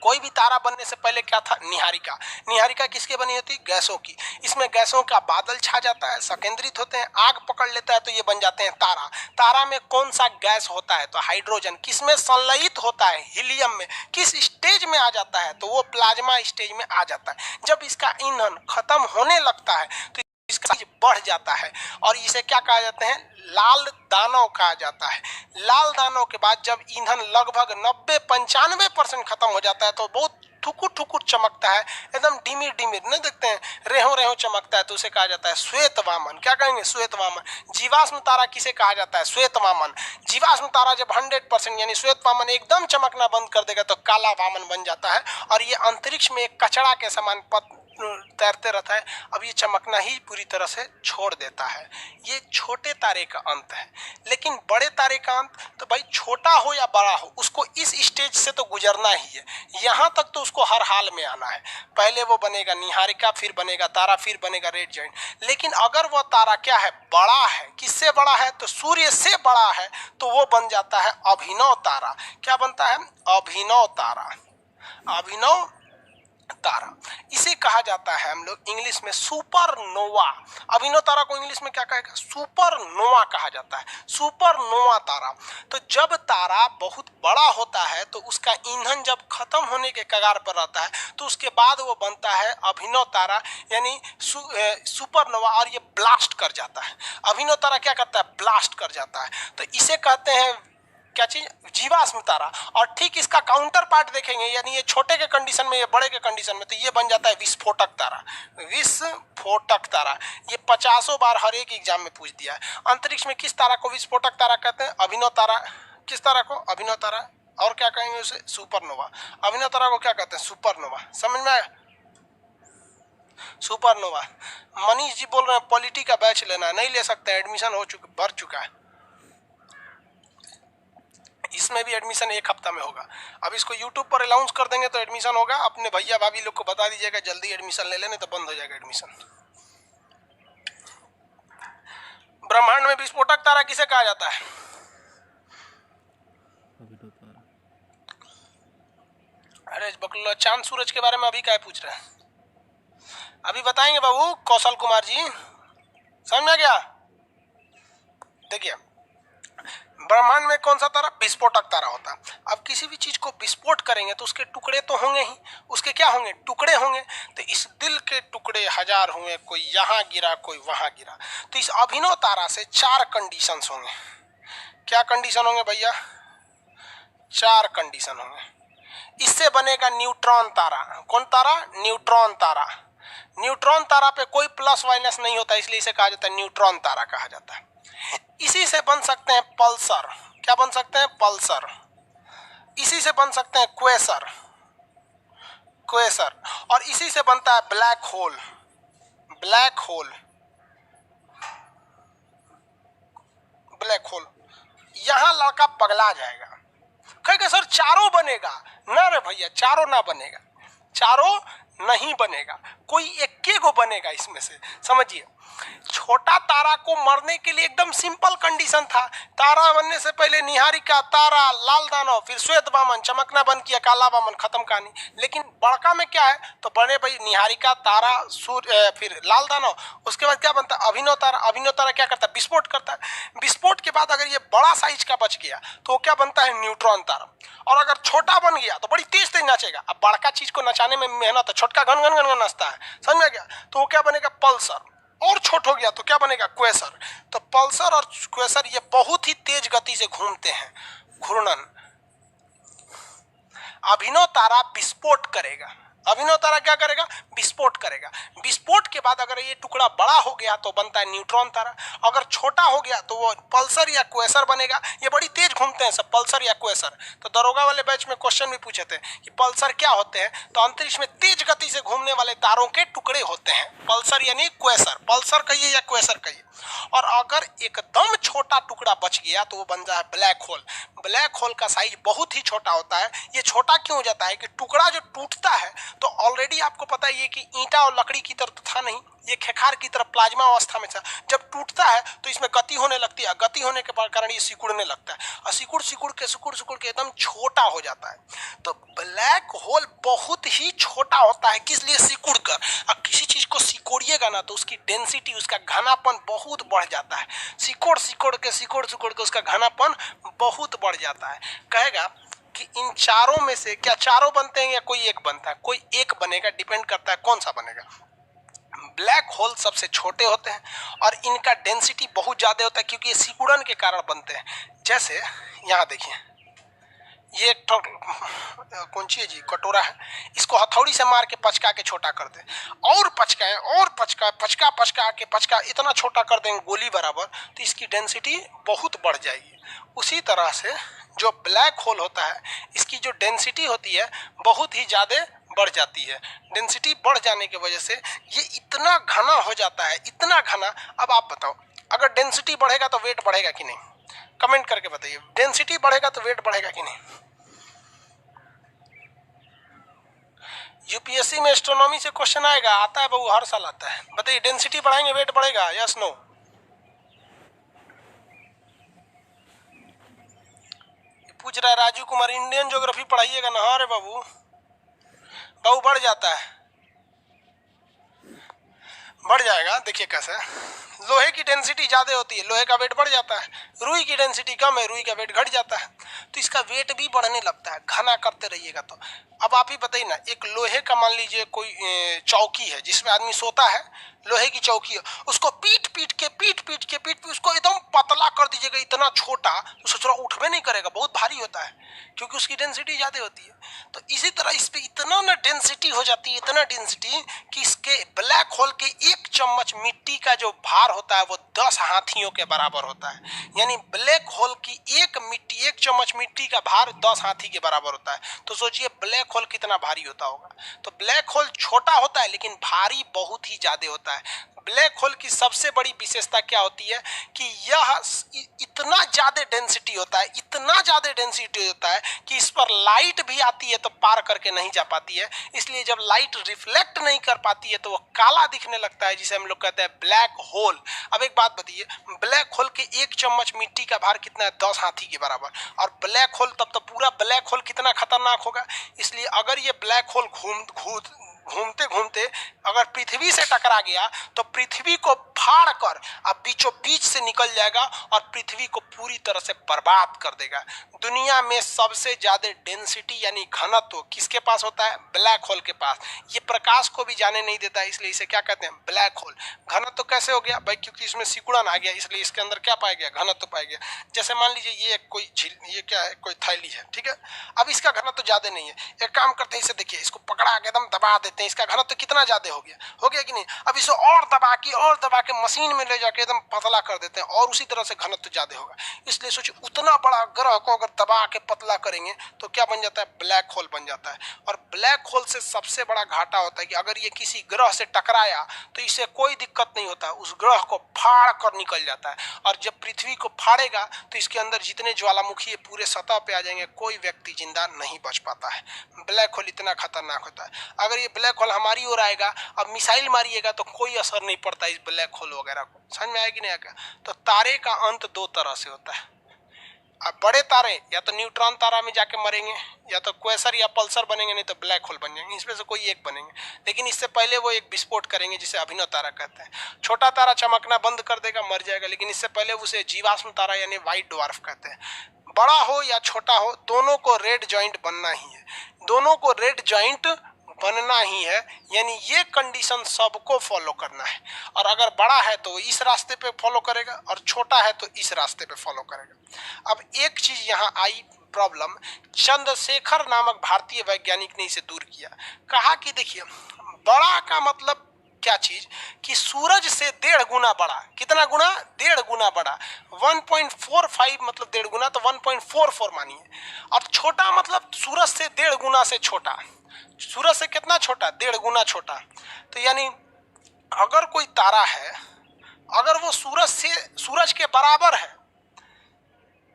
Speaker 1: कोई भी तारा बनने से पहले क्या था? निहारिका। निहारिका किसके बनी होती? गैसों की। इसमें गैसों का बादल छा जाता है, संकेंद्रित होते हैं, आग पकड़ लेता है तो ये बन जाते हैं तारा। तारा में कौन सा गैस होता है? तो हाइड्रोजन। किसमें संलयित होता है? हीलियम में। किस स्टेज में आ जाता है? तो वो प्लाज्मा स्टेज में आ जाता है। जब इसका ईंधन खत्म होने लगता है तो इसका बढ़ जाता है और इसे क्या कहा जाते हैं? लाल दानव कहा जाता है। लाल दानव के बाद जब ईंधन लगभग 90-95% खत्म हो जाता है तो बहुत ठुकुर ठुकुर चमकता है, एकदम डिमिर डिमिर, नहीं देखते हैं, रेहो रेहो चमकता है, तो उसे कहा जाता है श्वेत वामन। क्या कहेंगे? श्वेत वामन। जीवाश्म तारा किसे कहा जाता है? श्वेत वामन। जीवाश्म तारा जब 100% यानी श्वेत वामन एकदम चमकना बंद कर देगा तो काला वामन बन जाता है और ये अंतरिक्ष में एक कचरा के समान तैरते रहता है। अब ये चमकना ही पूरी तरह से छोड़ देता है। ये छोटे तारे का अंत है। लेकिन बड़े तारे का अंत तो भाई छोटा हो या बड़ा हो, उसको इस स्टेज से तो गुजरना ही है। यहाँ तक तो उसको हर हाल में आना है। पहले वो बनेगा निहारिका, फिर बनेगा तारा, फिर बनेगा रेड जाइंट। लेकिन अगर वो तारा क्या है? बड़ा है। किससे बड़ा है? तो सूर्य से बड़ा है, तो वो बन जाता है अभिनव तारा। क्या बनता है? अभिनव तारा। अभिनव तारा इसे कहा जाता है हम लोग इंग्लिश में सुपरनोवा। अभिनव तारा को इंग्लिश में क्या कहेगा? सुपरनोवा कहा जाता है। सुपरनोवा तारा। तो जब तारा बहुत बड़ा होता है तो उसका ईंधन जब खत्म होने के कगार पर रहता है तो उसके बाद वो बनता है अभिनव तारा, यानी सुपरनोवा, और ये ब्लास्ट कर जाता है। अभिनव तारा क्या करता है? ब्लास्ट कर जाता है। तो इसे कहते हैं क्या चीज? जीवाश्म तारा। और ठीक इसका काउंटर पार्ट देखेंगे, यानी ये छोटे के कंडीशन में, ये बड़े के कंडीशन में, तो ये बन जाता है विस्फोटक तारा। विस्फोटक तारा ये 50 बार हर एक एग्जाम में पूछ दिया है। अंतरिक्ष में किस तारा को विस्फोटक तारा कहते हैं? अभिनव तारा। किस तारा को? अभिनव तारा। और क्या कहेंगे उसे? सुपरनोवा। अभिनव तारा को क्या कहते हैं? सुपरनोवा। समझ में आया? सुपरनोवा। मनीष जी बोल रहे हैं पॉलिटी का बैच लेना है, नहीं ले सकते, एडमिशन हो चुका, भर चुका है। इसमें भी एडमिशन 1 हफ्ता में होगा। अब इसको YouTube पर अनाउंस कर देंगे तो एडमिशन होगा। अपने भैया भाभी लोग को बता दीजिएगा जल्दी एडमिशन ले लेने, तो बंद हो जाएगा एडमिशन। ब्रह्मांड में विस्फोटक तारा किसे कहा जाता है? अरे बकलो, चांद सूरज के बारे में अभी क्या पूछ रहे हैं? अभी बताएंगे बाबू कौशल कुमार जी, समझ में गया? देखिए ब्रह्मांड में कौन सा तारा? विस्फोटक तारा होता है। अब किसी भी चीज को विस्फोट करेंगे तो उसके टुकड़े तो होंगे ही, उसके क्या होंगे? टुकड़े होंगे। तो इस दिल के टुकड़े 1000 होंगे, कोई यहाँ गिरा, कोई वहां गिरा। तो इस अभिनव तारा से 4 कंडीशंस होंगे। क्या कंडीशन होंगे भैया? 4 कंडीशन होंगे। इससे बनेगा न्यूट्रॉन तारा। कौन तारा? न्यूट्रॉन तारा। न्यूट्रॉन तारा पे कोई प्लस माइनस नहीं होता, इसलिए इसे कहा जाता है न्यूट्रॉन तारा कहा जाता है। इसी से बन सकते हैं पल्सर। क्या बन सकते हैं? पल्सर। इसी से बन सकते हैं क्वेसर। क्वेसर। और इसी से बनता है black hole. Black hole. Black hole. यहां लड़का पगला जाएगा, कहेगा सर चारों बनेगा। ना रे भैया, चारों ना बनेगा, चारों नहीं बनेगा, कोई 1 को बनेगा इसमें से। समझिए छोटा तारा को मरने के लिए एकदम सिंपल कंडीशन था। तारा बनने से पहले निहारिका, तारा, लाल दानव, फिर श्वेत वामन, चमकना बंद किया, काला वामन, खत्म कहानी। लेकिन बड़का में क्या है, तो बने भाई निहारिका, तारा, सूर्य, फिर लाल दानव, उसके बाद क्या बनता है, अभिनव तारा। अभिनव तारा क्या करता है, विस्फोट करता है। विस्फोट के बाद अगर ये बड़ा साइज का बच गया तो क्या बनता है, न्यूट्रॉन तारा। और अगर छोटा बन गया तो बड़ी तेज तेज नाचेगा। अब बड़का चीज को नचाने में मेहनत है, छोटका घन घन घन घन नाचता है, समझ में गया। तो वो क्या बनेगा, पल्सर। और छोट हो गया तो क्या बनेगा, क्वेसर। तो पल्सर और क्वेसर ये बहुत ही तेज गति से घूमते हैं, घूर्णन। अभिनव तारा विस्फोट करेगा। अभिनव तारा क्या करेगा, विस्फोट करेगा। विस्फोट के बाद अगर ये टुकड़ा बड़ा हो गया तो बनता है न्यूट्रॉन तारा। अगर छोटा हो गया तो वो पल्सर या क्वेसर बनेगा। ये बड़ी तेज घूमते हैं सब, पल्सर या क्वेसर। तो दरोगा वाले बैच में क्वेश्चन भी पूछे थे कि पल्सर क्या होते हैं, तो अंतरिक्ष में तेज गति से घूमने वाले तारों के टुकड़े होते हैं, पल्सर यानी क्वेसर। पल्सर कहिए या क्वेसर कहिए। और अगर एकदम छोटा टुकड़ा बच गया तो वो बन जाए ब्लैक होल। ब्लैक होल का साइज बहुत ही छोटा होता है। ये छोटा क्यों हो जाता है कि टुकड़ा जो टूटता है तो ऑलरेडी आपको पता ही है कि ईंटा और लकड़ी की तरह तो था नहीं, ये खेखार की तरह प्लाज्मा अवस्था में था। जब टूटता है तो इसमें गति होने लगती है, गति होने के कारण ये सिकुड़ने लगता है, और सिकुड़ के एकदम छोटा हो जाता है। तो ब्लैक होल बहुत ही छोटा होता है, किस लिए, सिकुड़ कर। अब किसी चीज को सिकोड़िएगा ना तो उसकी डेंसिटी, उसका घनापन बहुत बढ़ जाता है। सिकोड़ के उसका घनापन बहुत बढ़ जाता है। कहेगा कि इन चारों में से क्या चारों बनते हैं या कोई एक बनता है, कोई एक बनेगा, डिपेंड करता है कौन सा बनेगा। ब्लैक होल सबसे छोटे होते हैं और इनका डेंसिटी बहुत ज्यादा होता है क्योंकि ये सिकुड़न के कारण बनते हैं। जैसे यहाँ देखिए, ये एक कौन सी है जी, कटोरा है, इसको हथौड़ी से मार के पचका के छोटा कर दे, और पचकाएं और पचका इतना छोटा कर देंगे गोली बराबर, तो इसकी डेंसिटी बहुत बढ़ जाएगी। उसी तरह से जो ब्लैक होल होता है, इसकी जो डेंसिटी होती है बहुत ही ज़्यादा बढ़ जाती है। डेंसिटी बढ़ जाने की वजह से ये इतना घना हो जाता है, इतना घना। अब आप बताओ, अगर डेंसिटी बढ़ेगा तो वेट बढ़ेगा कि नहीं, कमेंट करके बताइए। डेंसिटी बढ़ेगा तो वेट बढ़ेगा कि नहीं। यूपीएससी में एस्ट्रोनॉमी से क्वेश्चन आएगा, आता है बहू, हर साल आता है। बताइए, डेंसिटी बढ़ाएंगे वेट बढ़ेगा, यस नो। पूछ रहा है राजू कुमार, इंडियन ज्योग्राफी पढ़ाइएगा ना। हाँ रे बाबू, बहु बढ़ जाता है, बढ़ जाएगा। देखिए कैसे, लोहे की डेंसिटी ज्यादा होती है, लोहे का वेट बढ़ जाता है। रुई की डेंसिटी कम है, रुई का वेट घट जाता है, तो इसका वेट भी बढ़ने लगता है घना करते रहिएगा तो। अब आप ही बताइए ना, एक लोहे का मान लीजिए कोई चौकी है जिसमें आदमी सोता है, लोहे की चौकी है, उसको पीट पीट के उसको एकदम पतला कर दीजिएगा, इतना छोटा, तो सोच रहा उठबे नहीं करेगा, बहुत भारी होता है क्योंकि उसकी डेंसिटी ज्यादा होती है। तो इसी तरह इस पे इतना ना डेंसिटी हो जाती है, इतना डेंसिटी कि इसके ब्लैक होल के एक चम्मच मिट्टी का जो भार होता है वो 10 हाथियों के बराबर होता है। यानी ब्लैक होल की एक चम्मच मिट्टी का भार 10 हाथी के बराबर होता है। तो सोचिए ब्लैक होल कितना भारी होता होगा। तो ब्लैक होल छोटा होता है लेकिन भारी बहुत ही ज्यादा होता है। ब्लैक होल की सबसे बड़ी विशेषता क्या होती है कि यह इतना ज्यादा डेंसिटी होता है, इतना ज्यादा डेंसिटी होता है कि इस पर लाइट भी आती है तो पार करके नहीं जा पाती है। इसलिए जब लाइट रिफ्लेक्ट नहीं कर पाती है तो वो काला दिखने लगता है, जिसे हम लोग कहते हैं ब्लैक होल। अब एक बात बताइए, ब्लैक होल के एक चम्मच मिट्टी का भार कितना है, 10 हाथी के बराबर। और ब्लैक होल, तब तो पूरा ब्लैक होल कितना खतरनाक होगा। इसलिए अगर ये ब्लैक होल घूमते घूमते अगर पृथ्वी से टकरा गया तो पृथ्वी को फाड़ कर अब बीचों बीच से निकल जाएगा और पृथ्वी को पूरी तरह से बर्बाद कर देगा। दुनिया में सबसे ज्यादा डेंसिटी यानी घनत्व किसके पास होता है, ब्लैक होल के पास। ये प्रकाश को भी जाने नहीं देता, इसलिए इसे क्या कहते हैं, ब्लैक होल। घनत्व कैसे हो गया भाई, क्योंकि इसमें सिकुड़न आ गया, इसलिए इसके अंदर क्या पाया गया, घनत्व पाया गया। जैसे मान लीजिए ये कोई झील, ये क्या है, कोई थैली है, ठीक है। अब इसका घनत्व ज्यादा नहीं है, एक काम करते हैं, इसे देखिए, इसको पकड़ा के एकदम दबा देते हैं, इसका घनत्व कितना ज्यादा हो गया कि नहीं। अब इसे और दबा के मशीन में ले जाके एकदम पतला कर देते हैं और उसी तरह से घनत्व ज्यादा होगा। इसलिए सोचिए उतना बड़ा ग्रह को अगर दबा के पतला करेंगे तो क्या बन जाता है, ब्लैक होल बन जाता है। और ब्लैक होल से सबसे बड़ा घाटा होता है कि अगर ये किसी ग्रह से टकराया तो इसे कोई दिक्कत नहीं होता, उस ग्रह को फाड़ कर निकल जाता है, और जब पृथ्वी को फाड़ेगा तो इसके अंदर जितने ज्वालामुखी है पूरे सतह पे आ जाएंगे, कोई व्यक्ति जिंदा नहीं बच पाता है। ब्लैक होल इतना खतरनाक होता है। अगर ये ब्लैक होल हमारी ओर आएगा, अब मिसाइल मारिएगा तो कोई असर नहीं पड़ता इस ब्लैक होल वगैरह को। समझ में आएगी नहीं आएगा? तो तारे का अंत दो तरह से होता है। अब बड़े तारे या तो न्यूट्रॉन तारा में जाके मरेंगे, या तो क्वेसर या पल्सर बनेंगे, नहीं तो ब्लैक होल बन जाएंगे, इसमें से कोई एक बनेंगे। लेकिन इससे पहले वो एक विस्फोट करेंगे जिसे अभिनव तारा कहते हैं। छोटा तारा चमकना बंद कर देगा, मर जाएगा, लेकिन इससे पहले उसे जीवाश्म तारा यानी व्हाइट ड्वार्फ कहते हैं। बड़ा हो या छोटा हो, दोनों को रेड जॉइंट बनना ही है, दोनों को रेड जॉइंट बनना ही है, यानी ये कंडीशन सबको फॉलो करना है। और अगर बड़ा है तो इस रास्ते पे फॉलो करेगा, और छोटा है तो इस रास्ते पे फॉलो करेगा। अब एक चीज यहाँ आई प्रॉब्लम, चंद्रशेखर नामक भारतीय वैज्ञानिक ने इसे दूर किया। कहा कि देखिए, बड़ा का मतलब क्या चीज कि सूरज से 1.5 गुना बड़ा। कितना गुना? 1.5 गुना बड़ा। 1.45 मतलब 1.5 गुना, तो 1.44 मानिए। अब छोटा मतलब सूरज से 1.5 गुना से छोटा। सूरज से कितना छोटा? 1.5 गुना छोटा। तो यानी अगर कोई तारा है, अगर वो सूरज के बराबर है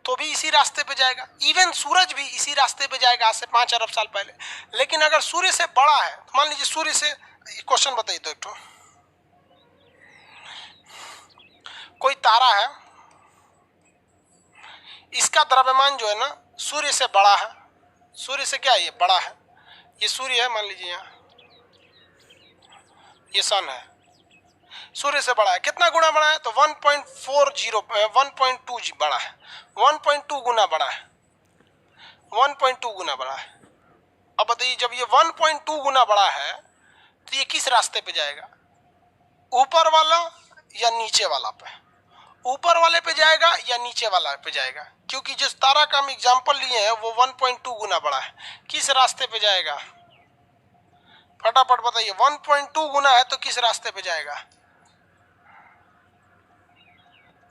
Speaker 1: तो भी इसी रास्ते पे जाएगा। इवन सूरज भी इसी रास्ते पे जाएगा आज से 5 अरब साल पहले। लेकिन अगर सूर्य से बड़ा है, तो मान लीजिए सूर्य से, क्वेश्चन बताइए तो एक तो, कोई तारा है, इसका द्रव्यमान जो है ना सूर्य से बड़ा है। सूर्य से क्या है? ये बड़ा है। ये सूर्य है, मान लीजिए यहाँ ये सन है, सूर्य से बड़ा है। कितना गुना बड़ा है? तो 1.2 बड़ा है, 1.2 गुना बड़ा है, 1.2 गुना बड़ा है। अब बताइए, जब ये 1.2 गुना बड़ा है तो ये किस रास्ते पे जाएगा? ऊपर वाला या नीचे वाला पे? ऊपर वाले पे जाएगा या नीचे वाला पे जाएगा? क्योंकि जिस तारा का हम एग्जांपल लिए हैं वो 1.2 गुना बड़ा है। किस रास्ते पे जाएगा? फटाफट बताइए, 1.2 गुना है तो किस रास्ते पे जाएगा?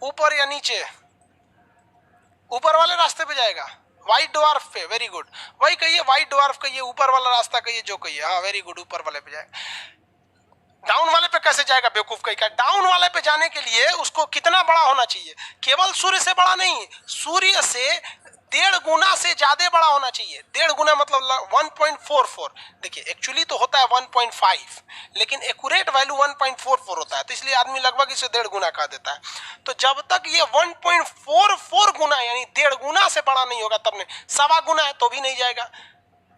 Speaker 1: ऊपर या नीचे? ऊपर वाले रास्ते पे जाएगा, व्हाइट ड्वार्फ पे। वेरी गुड, वही कहिए, व्हाइट ड्वार्फ कहिए, ऊपर वाला रास्ता कहिए, जो कहिए। हाँ वेरी गुड, ऊपर वाले पे जाएगा। डाउन वाले पे कैसे जाएगा? बेवकूफ कहीं का। डाउन वाले पे जाने के लिए उसको कितना बड़ा होना चाहिए? केवल सूर्य से बड़ा नहीं, सूर्य से 1.5 गुना से ज्यादा बड़ा होना चाहिए। 1.5 गुना मतलब 1.44। देखिए एक्चुअली तो होता है 1.5, लेकिन एक्यूरेट वैल्यू 1.44 होता है, तो इसलिए आदमी लगभग इसे 1.5 गुना कह देता है। तो जब तक ये 1.44 गुना यानी 1.5 गुना से बड़ा नहीं होगा तब नहीं। 1.25 गुना है तो भी नहीं जाएगा,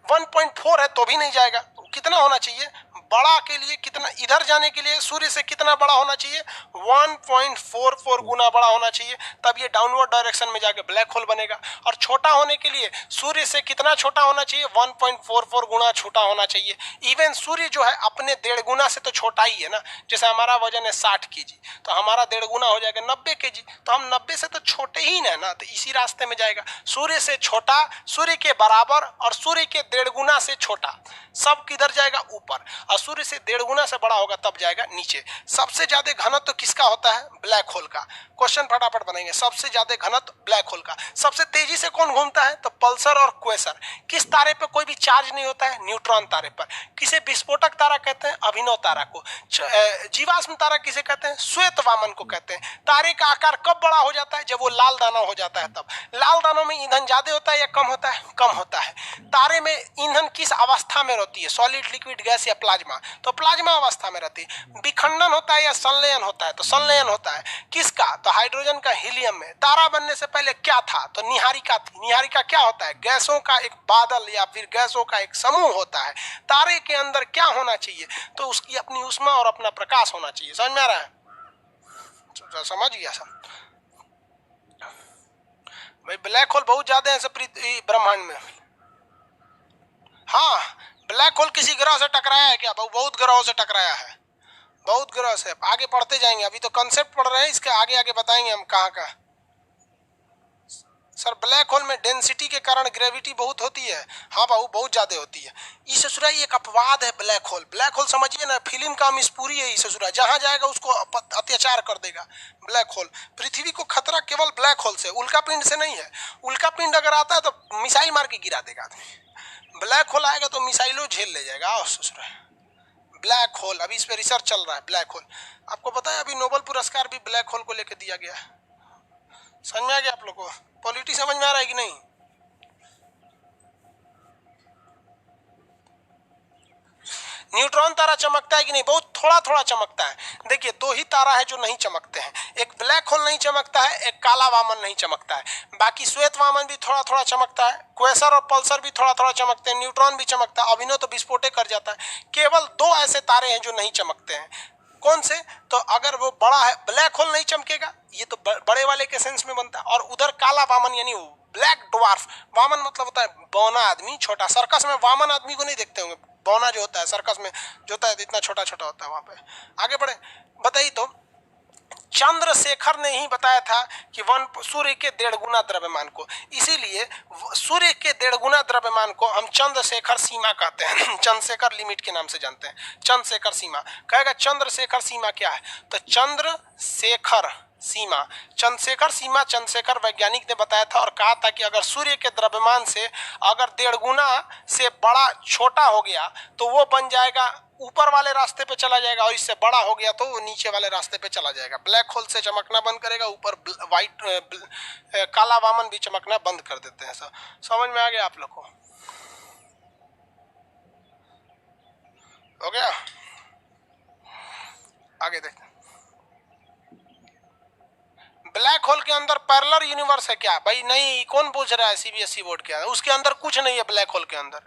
Speaker 1: 1.4 है तो भी नहीं जाएगा। कितना होना चाहिए बड़ा के लिए? कितना इधर जाने के लिए सूर्य से कितना बड़ा होना चाहिए? 1.44 गुना बड़ा होना चाहिए, तब ये डाउनवर्ड डायरेक्शन में जाके ब्लैक होल बनेगा। और छोटा होने के लिए सूर्य से कितना छोटा होना चाहिए? 1.44 गुना छोटा होना चाहिए। इवन सूर्य जो है अपने 1.5 गुना से तो छोटा ही है ना। जैसे हमारा वजन है 60 केजी, तो हमारा 1.5 गुना हो जाएगा 90 केजी, तो हम 90 से तो छोटे ही ना, तो इसी रास्ते में जाएगा। सूर्य से छोटा, सूर्य के बराबर और सूर्य के 1.5 गुना से छोटा, सब किधर जाएगा? ऊपर। और सूर्य से 1.5 गुना से बड़ा होगा तब जाएगा नीचे। सबसे ज्यादा घनत्व किसका होता है? ब्लैक होल का। क्वेश्चन फटाफट बनाएंगे। सबसे ज्यादा घनत्व ब्लैक होल का। सबसे तेजी से कौन घूमता है? तो पल्सर और क्वेसर। किस तारे पे कोई भी चार्ज नहीं होता है? न्यूट्रॉन तारे पर। किसे विस्फोटक तारा कहते हैं? अभिनव तारा को। जीवाश्म तारा किसे कहते हैं? श्वेत वामन को कहते हैं। तारे का आकार कब बड़ा हो जाता है? जब वो लाल दानव हो जाता है तब। लाल दानव में ईंधन ज्यादा होता है या कम होता है? कम होता है। तारे में ईंधन किस अवस्था में रहती है? सॉलिड, लिक्विड, गैस या प्लाज्मा? तो प्लाज्मा अवस्था में रहती है। विखंडन होता है या संलयन होता है? तो संलयन होता है। किसका? तो हाइड्रोजन का हीलियम में। तारा बनने से पहले क्या था? तो निहारिका थी। निहारिका क्या होता है? गैसों का एक बादल या फिर गैसों का एक समूह होता है। तारे के अंदर क्या होना चाहिए? तो उसकी अपनी ऊष्मा और अपना प्रकाश होना चाहिए। समझ में आ रहा है? समझ गया सब भाई। ब्लैक होल बहुत ज्यादा है ब्रह्मांड में। हाँ, ब्लैक होल किसी ग्रह से टकराया है क्या? बहुत ग्रहों से टकराया है, बहुत ग्रह से। आगे पढ़ते जाएंगे, अभी तो कंसेप्ट पढ़ रहे हैं, इसके आगे आगे बताएंगे हम कहाँ का। सर ब्लैक होल में डेंसिटी के कारण ग्रेविटी बहुत होती है। हाँ बाबू, बहुत ज्यादा होती है। ये ससुरा एक अपवाद है ब्लैक होल। ब्लैक होल समझिए ना, फिल्म का मिसपूरी है। ये ससुरा जहां जाएगा उसको अत्याचार कर देगा ब्लैक होल। पृथ्वी को खतरा केवल ब्लैक होल से, उल्का पिंड से नहीं है। उल्का पिंड अगर आता है तो मिसाइल मार के गिरा देगा आदमी। ब्लैक होल आएगा तो मिसाइलों झेल ले जाएगा। आओ ससुर, ब्लैक होल, अभी इस पे रिसर्च चल रहा है। ब्लैक होल, आपको पता है अभी नोबेल पुरस्कार भी ब्लैक होल को लेकर दिया गया है। समझ में आ गया आप लोग को? पॉलिटी समझ में आ रहा है कि नहीं? न्यूट्रॉन तारा चमकता है कि नहीं? बहुत थोड़ा थोड़ा चमकता है। देखिए, दो ही तारा है जो नहीं चमकते हैं, एक ब्लैक होल नहीं चमकता है, एक काला वामन नहीं चमकता है। बाकी श्वेत वामन भी थोड़ा थोड़ा चमकता है, क्वेसर और पल्सर भी थोड़ा थोड़ा चमकते हैं, न्यूट्रॉन भी चमकता है, अभिनव तो विस्फोटे कर जाता है। केवल दो ऐसे तारे हैं जो नहीं चमकते हैं। कौन से? तो अगर वो बड़ा है, ब्लैक होल नहीं चमकेगा, ये तो बड़े वाले के सेंस में बनता है। और उधर काला वामन यानी ब्लैक ड्वार्फ, वामन मतलब होता है बौना आदमी, छोटा। सर्कस में वामन आदमी को नहीं देखते होंगे, बौना जो होता है सर्कस में जो होता है इतना छोटा छोटा होता है। वहां पे आगे बढ़े, बताइए तो चंद्रशेखर ने ही बताया था कि सूर्य के 1.5 गुना द्रव्यमान को, इसीलिए सूर्य के 1.5 गुना द्रव्यमान को हम चंद्रशेखर सीमा कहते हैं। चंद्रशेखर लिमिट के नाम से जानते हैं, चंद्रशेखर सीमा। कहेगा चंद्रशेखर सीमा क्या है? तो चंद्रशेखर सीमा, चंद्रशेखर सीमा चंद्रशेखर वैज्ञानिक ने बताया था और कहा था कि अगर सूर्य के द्रव्यमान से अगर 1.5 गुना से बड़ा छोटा हो गया तो वो बन जाएगा ऊपर वाले रास्ते पे चला जाएगा, और इससे बड़ा हो गया तो वो नीचे वाले रास्ते पे चला जाएगा। ब्लैक होल से चमकना बंद करेगा, ऊपर काला वामन भी चमकना बंद कर देते हैं। समझ में आ गया आप लोग को? हो गया? आगे देखते हैं। ब्लैक होल के अंदर पैरेलल यूनिवर्स है क्या? भाई नहीं, कौन पूछ रहा है? सीबीएसई बोर्ड के अंदर उसके अंदर कुछ नहीं है। ब्लैक होल के अंदर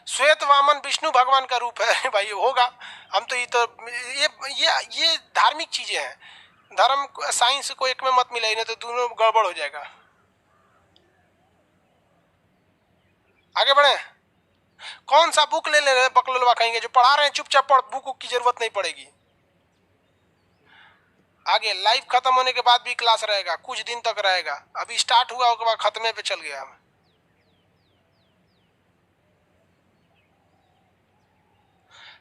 Speaker 1: श्वेत वामन विष्णु भगवान का रूप है। भाई होगा, हम तो ये धार्मिक चीजें हैं। धर्म साइंस को एक में मत मिलाई, नहीं तो दोनों गड़बड़ हो जाएगा। आगे बढ़े। कौन सा बुक ले रहे बकलोलवा कहेंगे? जो पढ़ा रहे हैं चुपचाप पढ़, बुक की जरूरत नहीं पड़ेगी। आगे लाइव खत्म होने के बाद भी क्लास रहेगा, कुछ दिन तक रहेगा। अभी स्टार्ट हुआ उसके बाद खत्मे पे चल गया।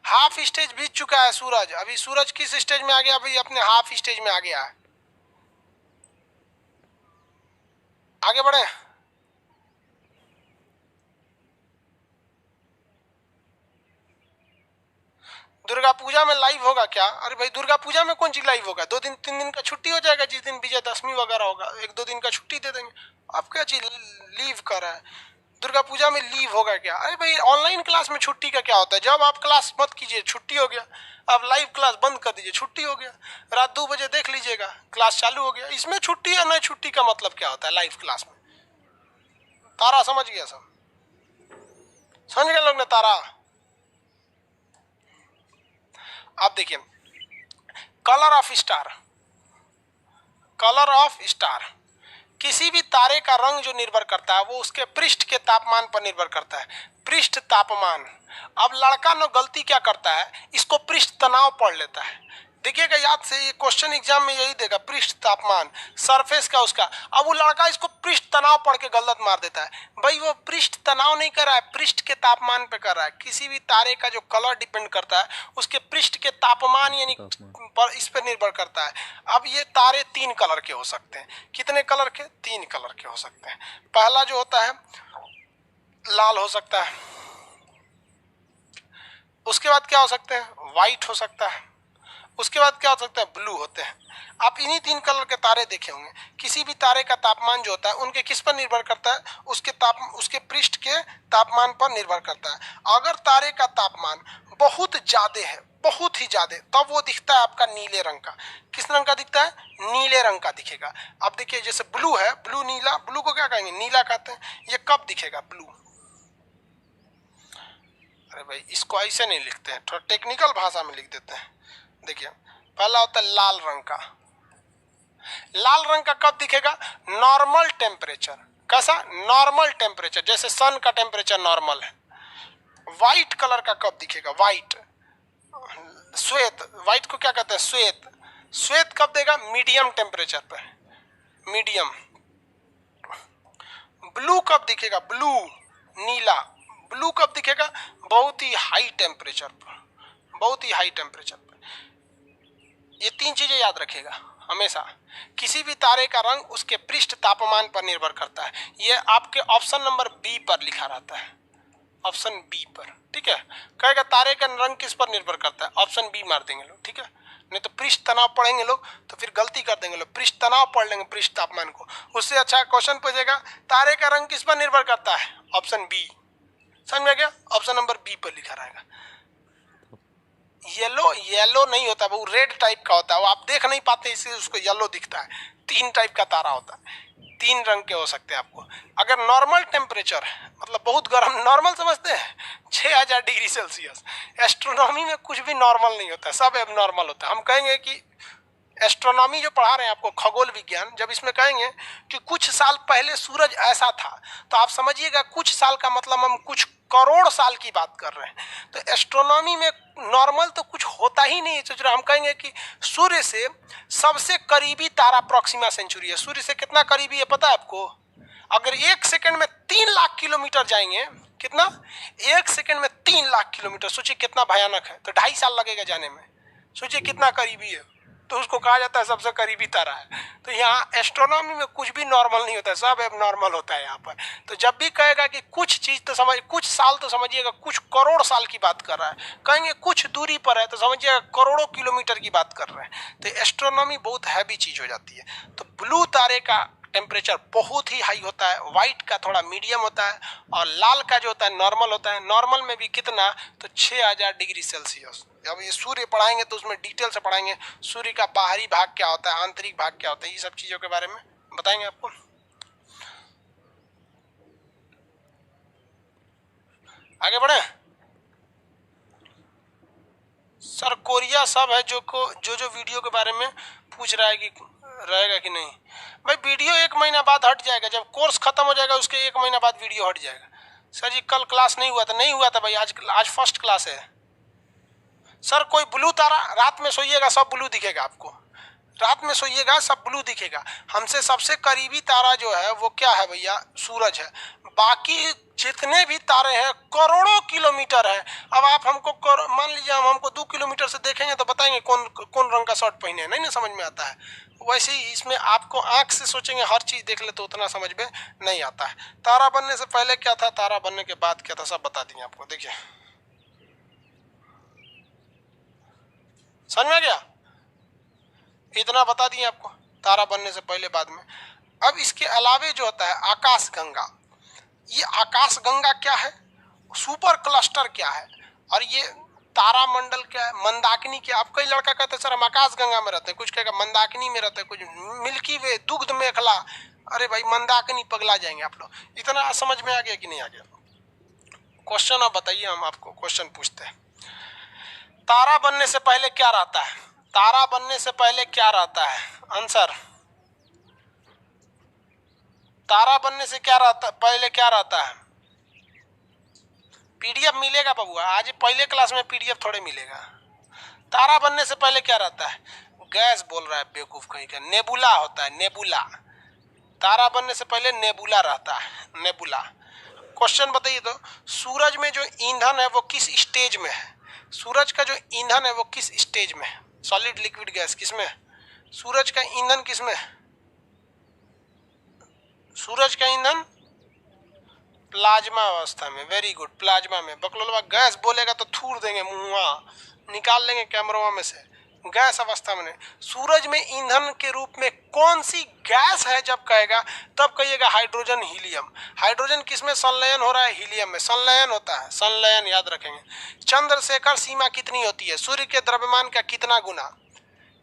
Speaker 1: हाफ स्टेज बीत चुका है सूरज। अभी सूरज किस स्टेज में आ गया? अभी अपने हाफ स्टेज में आ गया है। आगे बढ़े। दुर्गा पूजा में लाइव होगा क्या? अरे भाई दुर्गा पूजा में कौन चीज लाइव होगा? 2 दिन 3 दिन का छुट्टी हो जाएगा, जिस दिन विजयदशमी वगैरह होगा 1-2 दिन का छुट्टी दे देंगे। आप क्या चीज लीव कर रहा है? दुर्गा पूजा में लीव होगा क्या? अरे भाई ऑनलाइन क्लास में छुट्टी का क्या होता है? जब आप क्लास मत कीजिए छुट्टी हो गया, आप लाइव क्लास बंद कर दीजिए छुट्टी हो गया, रात 2 बजे देख लीजिएगा क्लास चालू हो गया। इसमें छुट्टी या नहीं छुट्टी का मतलब क्या होता है लाइव क्लास में? तारा समझ गया सब? समझ गए लोग ने तारा? आप देखिए, colour of star, colour of star, किसी भी तारे का रंग जो निर्भर करता है वो उसके पृष्ठ के तापमान पर निर्भर करता है। पृष्ठ तापमान। अब लड़का न गलती क्या करता है, इसको पृष्ठ तनाव पढ़ लेता है। देखिएगा याद से, ये क्वेश्चन एग्जाम में यही देगा, पृष्ठ तापमान सरफेस का उसका। अब वो लड़का इसको पृष्ठ तनाव पढ़ के गलत मार देता है। भाई वो पृष्ठ तनाव नहीं कर रहा है, पृष्ठ के तापमान पे कर रहा है। किसी भी तारे का जो कलर डिपेंड करता है उसके पृष्ठ के तापमान यानी पर इस पर निर्भर करता है। अब ये तारे 3 कलर के हो सकते हैं। कितने कलर के? 3 कलर के हो सकते हैं। पहला जो होता है लाल हो सकता है, उसके बाद क्या हो सकते हैं? व्हाइट हो सकता है, उसके बाद क्या हो सकता है? ब्लू होते हैं। आप इन्हीं 3 कलर के तारे देखे होंगे। किसी भी तारे का तापमान जो होता है उनके किस पर निर्भर करता है? उसके पृष्ठ के तापमान पर निर्भर करता है। अगर तारे का तापमान बहुत ज्यादा है, बहुत ही ज्यादा, तब वो दिखता है आपका नीले रंग का। किस रंग का दिखता है? नीले रंग का दिखेगा। अब देखिए जैसे ब्लू है, ब्लू नीला, ब्लू को क्या कहेंगे? नीला कहते हैं। ये कब दिखेगा ब्लू? अरे भाई इसको ऐसे नहीं लिखते हैं, थोड़ा टेक्निकल भाषा में लिख देते हैं। देखिए पहला होता है लाल रंग का। लाल रंग का कब दिखेगा? Normal temperature. कैसा? नॉर्मल टेम्परेचर, जैसे सन का टेम्परेचर नॉर्मल है। व्हाइट कलर का कब दिखेगा? व्हाइट, श्वेत, व्हाइट को क्या कहते हैं? श्वेत। श्वेत कब देगा? मीडियम टेम्परेचर पर, मीडियम। ब्लू कब दिखेगा? ब्लू, नीला। ब्लू कब दिखेगा? बहुत ही हाई टेम्परेचर पर, बहुत ही हाई टेम्परेचर पर। ये 3 चीजें याद रखेगा। हमेशा किसी भी तारे का रंग उसके पृष्ठ तापमान पर निर्भर करता है। ये आपके ऑप्शन नंबर बी पर लिखा रहता है, ऑप्शन बी पर, ठीक है। कहेगा तारे का रंग किस पर निर्भर करता है, ऑप्शन बी मार देंगे लोग, ठीक है। नहीं तो पृष्ठ तनाव पढ़ेंगे लोग तो फिर गलती कर देंगे लोग, पृष्ठ तनाव पढ़ लेंगे पृष्ठ तापमान को। उससे अच्छा क्वेश्चन पूछेगा तारे का रंग किस पर निर्भर करता है, ऑप्शन बी। समझ में आ गया, ऑप्शन नंबर बी पर लिखा रहेगा। येलो येलो नहीं होता, वो रेड टाइप का होता है, वो आप देख नहीं पाते इसलिए उसको येलो दिखता है। 3 टाइप का तारा होता है, 3 रंग के हो सकते हैं आपको। अगर नॉर्मल टेम्परेचर मतलब बहुत गर्म, नॉर्मल समझते हैं 6000 डिग्री सेल्सियस। एस्ट्रोनॉमी में कुछ भी नॉर्मल नहीं होता है, सब एब नॉर्मल होता है। हम कहेंगे कि एस्ट्रोनॉमी जो पढ़ा रहे हैं आपको, खगोल विज्ञान, जब इसमें कहेंगे कि कुछ साल पहले सूरज ऐसा था, तो आप समझिएगा कुछ साल का मतलब हम कुछ करोड़ साल की बात कर रहे हैं। तो एस्ट्रोनॉमी में नॉर्मल तो कुछ होता ही नहीं है। हम कहेंगे कि सूर्य से सबसे करीबी तारा प्रॉक्सिमा सेंचुरी है। सूर्य से कितना करीबी है पता है आपको? अगर 1 सेकंड में 3 लाख किलोमीटर जाएंगे, कितना? 1 सेकंड में 3 लाख किलोमीटर, सोचिए कितना भयानक है। तो 2.5 साल लगेगा जाने में, सोचिए कितना करीबी है। तो उसको कहा जाता है सबसे करीबी तारा है। तो यहाँ एस्ट्रोनॉमी में कुछ भी नॉर्मल नहीं होता है, सब एब नॉर्मल होता है यहाँ पर। तो जब भी कहेगा कि कुछ चीज तो समझ, कुछ साल तो समझिएगा कुछ करोड़ साल की बात कर रहा है। कहेंगे कुछ दूरी पर है तो समझिएगा करोड़ों किलोमीटर की बात कर रहे हैं। तो एस्ट्रोनॉमी बहुत हैवी चीज हो जाती है। तो ब्लू तारे का टेम्परेचर बहुत ही हाई होता है, व्हाइट का थोड़ा मीडियम होता है, और लाल का जो होता है नॉर्मल होता है। नॉर्मल में भी कितना? तो 6000 डिग्री सेल्सियस। अब ये सूर्य पढ़ाएंगे तो उसमें डिटेल से पढ़ाएंगे, सूर्य का बाहरी भाग क्या होता है, आंतरिक भाग क्या होता है, ये सब चीजों के बारे में बताएंगे आपको। आगे बढ़े सर। कोरिया सब है जो वीडियो के बारे में पूछ रहा है कि रहेगा कि नहीं। भाई वीडियो 1 महीना बाद हट जाएगा, जब कोर्स खत्म हो जाएगा उसके 1 महीना बाद वीडियो हट जाएगा। सर जी कल क्लास नहीं हुआ था, नहीं हुआ था भाई, आज फर्स्ट क्लास है। सर कोई ब्लू तारा, रात में सोइएगा सब ब्लू दिखेगा आपको, रात में सोइएगा सब ब्लू दिखेगा। हमसे सबसे करीबी तारा जो है वो क्या है भैया? सूरज है। बाकी जितने भी तारे हैं करोड़ों किलोमीटर है। अब आप हमको मान लीजिए हम हमको 2 किलोमीटर से देखेंगे तो बताएंगे कौन कौन रंग का शर्ट पहने, नहीं ना समझ में आता है। वैसे ही इसमें आपको आंख से सोचेंगे हर चीज देख ले तो उतना समझ में नहीं आता है। तारा बनने से पहले क्या था, तारा बनने के बाद क्या था, सब बता दिए आपको। देखिए समझ में आ गया, इतना बता दिए आपको तारा बनने से पहले बाद में। अब इसके अलावे जो होता है आकाश गंगा, ये आकाश गंगा क्या है, सुपर क्लस्टर क्या है, और ये तारामंडल क्या है, मंदाकिनी क्या। आप कई लड़का कहते हैं सर हम आकाश गंगा में रहते हैं, कुछ कहेगा मंदाकिनी में रहते हैं, कुछ मिल्की वे, दुग्ध मेखला। अरे भाई मंदाकिनी पगला जाएंगे आप लोग। इतना समझ में आ गया कि नहीं आ गया? क्वेश्चन आप बताइए, हम आपको क्वेश्चन पूछते हैं। तारा बनने से पहले क्या रहता है? तारा बनने से पहले क्या रहता है? आंसर, तारा बनने से क्या रहता, पहले क्या रहता है? पीडीएफ मिलेगा बबुआ, आज पहले क्लास में पीडीएफ थोड़े मिलेगा। तारा बनने से पहले क्या रहता है? गैस बोल रहा है बेवकूफ कहीं का, नेबुला होता है, नेबुला। तारा बनने से पहले नेबुला रहता है, नेबुला। क्वेश्चन बताइए तो, सूरज में जो ईंधन है वो किस स्टेज में है? सूरज का जो ईंधन है वो किस स्टेज में है? सॉलिड लिक्विड गैस किसमें? सूरज का ईंधन किसमें? सूरज का ईंधन प्लाज्मा अवस्था में। वेरी गुड, प्लाज्मा में। बकलोलवा गैस बोलेगा तो थूर देंगे, मुंह निकाल लेंगे कैमरों में से। गैस अवस्था में। सूरज में ईंधन के रूप में कौन सी गैस है जब कहेगा तब कहिएगा हाइड्रोजन, हीलियम। हाइड्रोजन किसमें संलयन हो रहा है? हीलियम में संलयन होता है, संलयन याद रखेंगे। चंद्रशेखर सीमा कितनी होती है? सूर्य के द्रव्यमान का कितना गुना?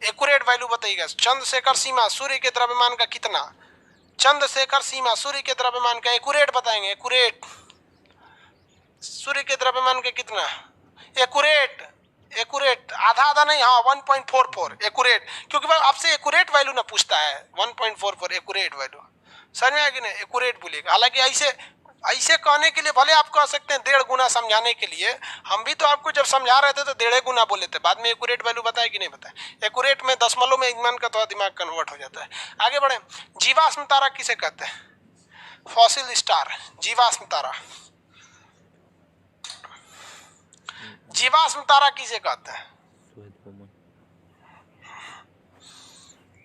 Speaker 1: एक्यूरेट वैल्यू बताइएगा। चंद्रशेखर सीमा सूर्य के द्रव्यमान का कितना? चंद्रशेखर सीमा सूर्य के द्रव्यमान का एक्यूरेट बताएंगे, एक्यूरेट। सूर्य के द्रव्यमान का कितना? एक्यूरेट, एक्यूरेट आधा आधा नहीं, हाँ 1.44 एक्यूरेट, क्योंकि भाई आपसे एक्यूरेट वैल्यू ना पूछता है। 1.44 एक्यूरेट वैल्यू, समझ में आ गया ना? एक्यूरेट बोलिएगा। हालांकि ऐसे ऐसे कहने के लिए भले आप कह सकते हैं 1.5 गुना समझाने के लिए, हम भी तो आपको जब समझा रहे थे तो 1.5 गुना बोले थे, बाद में एक्यूरेट वैल्यू बताए कि नहीं बताए? एक्यूरेट में दशमलव में ईमान का थोड़ा दिमाग कन्वर्ट हो जाता है। आगे बढ़े, जीवाश्म तारा किसे कहते हैं? फॉसिल स्टार, जीवाश्म तारा। जीवाश्म तारा किसे कहते हैं?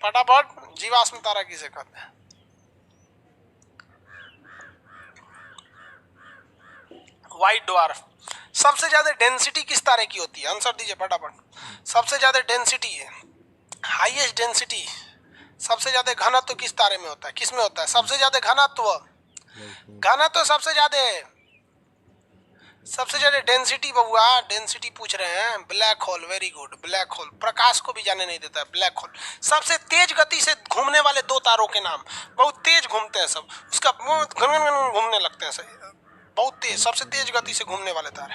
Speaker 1: फटाफट, जीवाश्म तारा किसे कहते हैं? White dwarf. सबसे ज्यादा डेंसिटी किस तारे की होती है? आंसर दीजिए फटाफट। सबसे ज्यादा डेंसिटी है, हाईएस्ट डेंसिटी, सबसे ज्यादा घनत्व किस तारे में होता है? किस में होता है सबसे ज्यादा घनत्व? घनत्व सबसे ज्यादा, सबसे ज्यादा डेंसिटी बबुआ, डेंसिटी पूछ रहे हैं। Black hole, very good, black hole, प्रकाश को भी जाने नहीं देता है ब्लैक होल। सबसे तेज गति से घूमने वाले दो तारों के नाम, बहुत तेज घूमते हैं सब, उसका घूमने लगते हैं बहुत तेज, सबसे तेज गति से घूमने वाले तारे,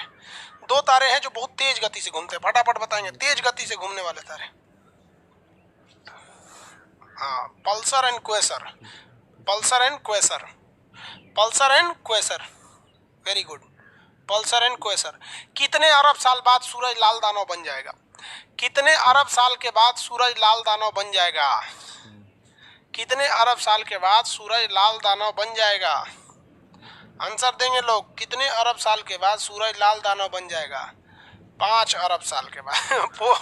Speaker 1: दो तारे हैं जो बहुत तेज गति से घूमते हैं, फटाफट बताएंगे तेज गति से घूमने वाले तारे। हाँ, pulsar and quasar, pulsar and quasar, pulsar and quasar, very good, pulsar and quasar. कितने अरब साल बाद सूरज लाल दानव बन जाएगा? कितने अरब साल के बाद सूरज लाल दानव बन जाएगा? कितने अरब साल के बाद सूरज लाल दानव बन जाएगा? आंसर देंगे लोग, कितने अरब साल के बाद सूरज लाल दानव बन जाएगा? 5 अरब साल के बाद।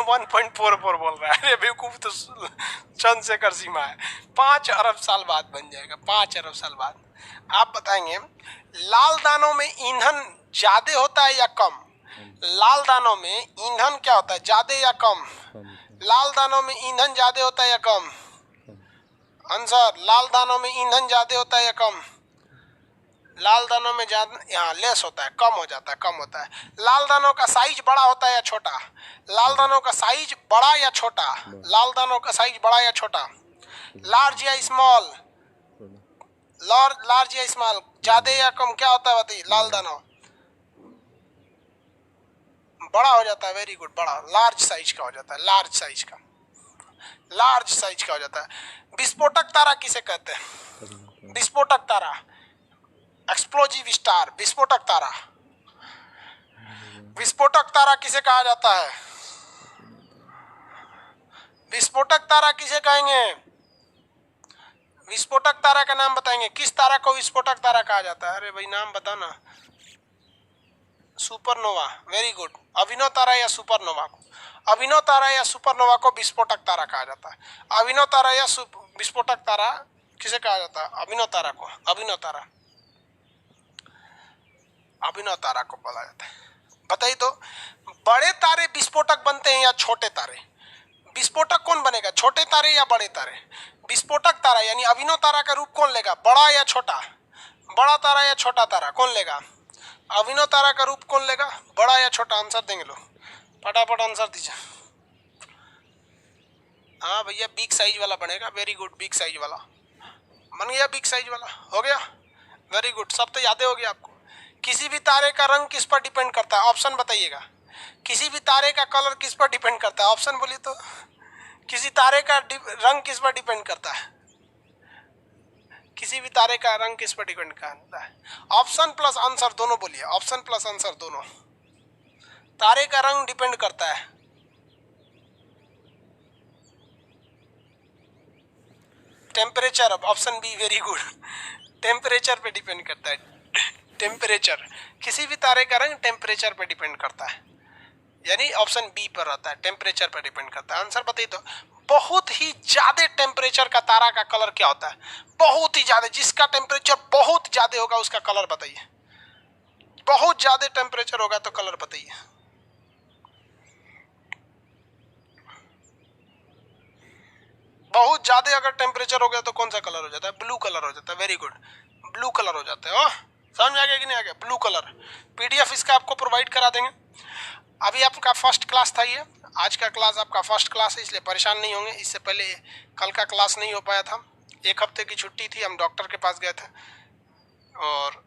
Speaker 1: 1.44 बोल रहा है, अरे बेवकूफ तो चंद्रशेखर सीमा है। 5 अरब साल बाद बन जाएगा, 5 अरब साल बाद। आप बताएंगे लाल दानों में ईंधन ज्यादा होता है या कम? लाल दानों में ईंधन क्या होता है, ज्यादा या कम? लाल दानों में ईंधन ज्यादा होता है या कम? आंसर, लाल दानों में ईंधन ज्यादा होता है या कम? लाल दानों में ज्यादा, यहाँ लेस होता है, कम हो जाता है, कम होता है। लाल दानों का साइज बड़ा होता है या छोटा? लाल दानों का साइज बड़ा या छोटा? लाल दानों का साइज बड़ा या छोटा? लार्ज या स्मॉल? लार्ज या स्मॉल, ज्यादा या कम, क्या होता है बताइए? लाल दानों बड़ा हो जाता है, वेरी गुड, बड़ा, लार्ज साइज का हो जाता है, लार्ज साइज का, लार्ज साइज का हो जाता है। विस्फोटक तारा किसे कहते हैं? विस्फोटक तारा, एक्सप्लोजिव स्टार, विस्फोटक तारा। विस्फोटक तारा किसे कहा जाता है? विस्फोटक तारा किसे कहेंगे? विस्फोटक तारा का नाम बताएंगे, किस तारा को विस्फोटक तारा कहा जाता है? अरे भाई नाम बताओ ना। Supernova, very good. अभिनव तारा या सुपरनोवा को? अभिनव तारा या सुपरनोवा को विस्फोटक तारा कहा जाता है। अभिनव तारा या विस्फोटक तारा किसे कहा जाता है? अभिनव तारा को, अभिनव तारा, अभिनव तारा को बोला जाता है। बताइए तो, बड़े तारे विस्फोटक बनते हैं या छोटे तारे? विस्फोटक कौन बनेगा, छोटे तारे या बड़े तारे? विस्फोटक तारा यानी अभिनव तारा का रूप कौन लेगा, बड़ा या छोटा? बड़ा तारा या छोटा तारा कौन लेगा? अभिनव तारा का रूप कौन लेगा, बड़ा या छोटा? आंसर देंगे लोग, फटाफट आंसर दीजिए। हाँ भैया, बिग साइज वाला बनेगा, वेरी गुड, बिग साइज वाला बन गया, बिग साइज वाला हो गया, वेरी गुड, सब तो याद हो गया आपको। किसी भी तारे का रंग किस पर डिपेंड करता है? ऑप्शन बताइएगा। किसी भी तारे का कलर किस पर डिपेंड करता है? ऑप्शन बोलिए तो। किसी तारे का रंग किस पर डिपेंड करता है? किसी भी तारे का रंग किस पर डिपेंड करता है? ऑप्शन प्लस आंसर दोनों बोलिए, ऑप्शन प्लस आंसर दोनों। तारे का रंग डिपेंड करता है, temperature, option B, very good, temperature पे डिपेंड करता है। टेम्परेचर, किसी भी तारे का रंग टेम्परेचर पे डिपेंड करता है, यानी ऑप्शन बी पर रहता है, टेम्परेचर पर डिपेंड करता है। आंसर बताइए तो। बहुत ही ज्यादा टेम्परेचर का तारा का कलर क्या होता है? बहुत ही ज्यादा, जिसका टेम्परेचर बहुत ज्यादा होगा उसका कलर बताइए। बहुत ज्यादा टेम्परेचर होगा तो कलर बताइए। बहुत ज्यादा अगर टेम्परेचर हो गया तो कौन सा कलर हो जाता है? ब्लू कलर हो जाता है, वेरी गुड, ब्लू कलर हो जाता है। समझ आ गया कि नहीं आ गया? Blue colour. पीडीएफ इसका आपको प्रोवाइड करा देंगे। अभी आपका फर्स्ट क्लास था ये, आज का क्लास आपका फर्स्ट क्लास है, इसलिए परेशान नहीं होंगे। इससे पहले कल का क्लास नहीं हो पाया था, 1 हफ्ते की छुट्टी थी, हम डॉक्टर के पास गए थे, और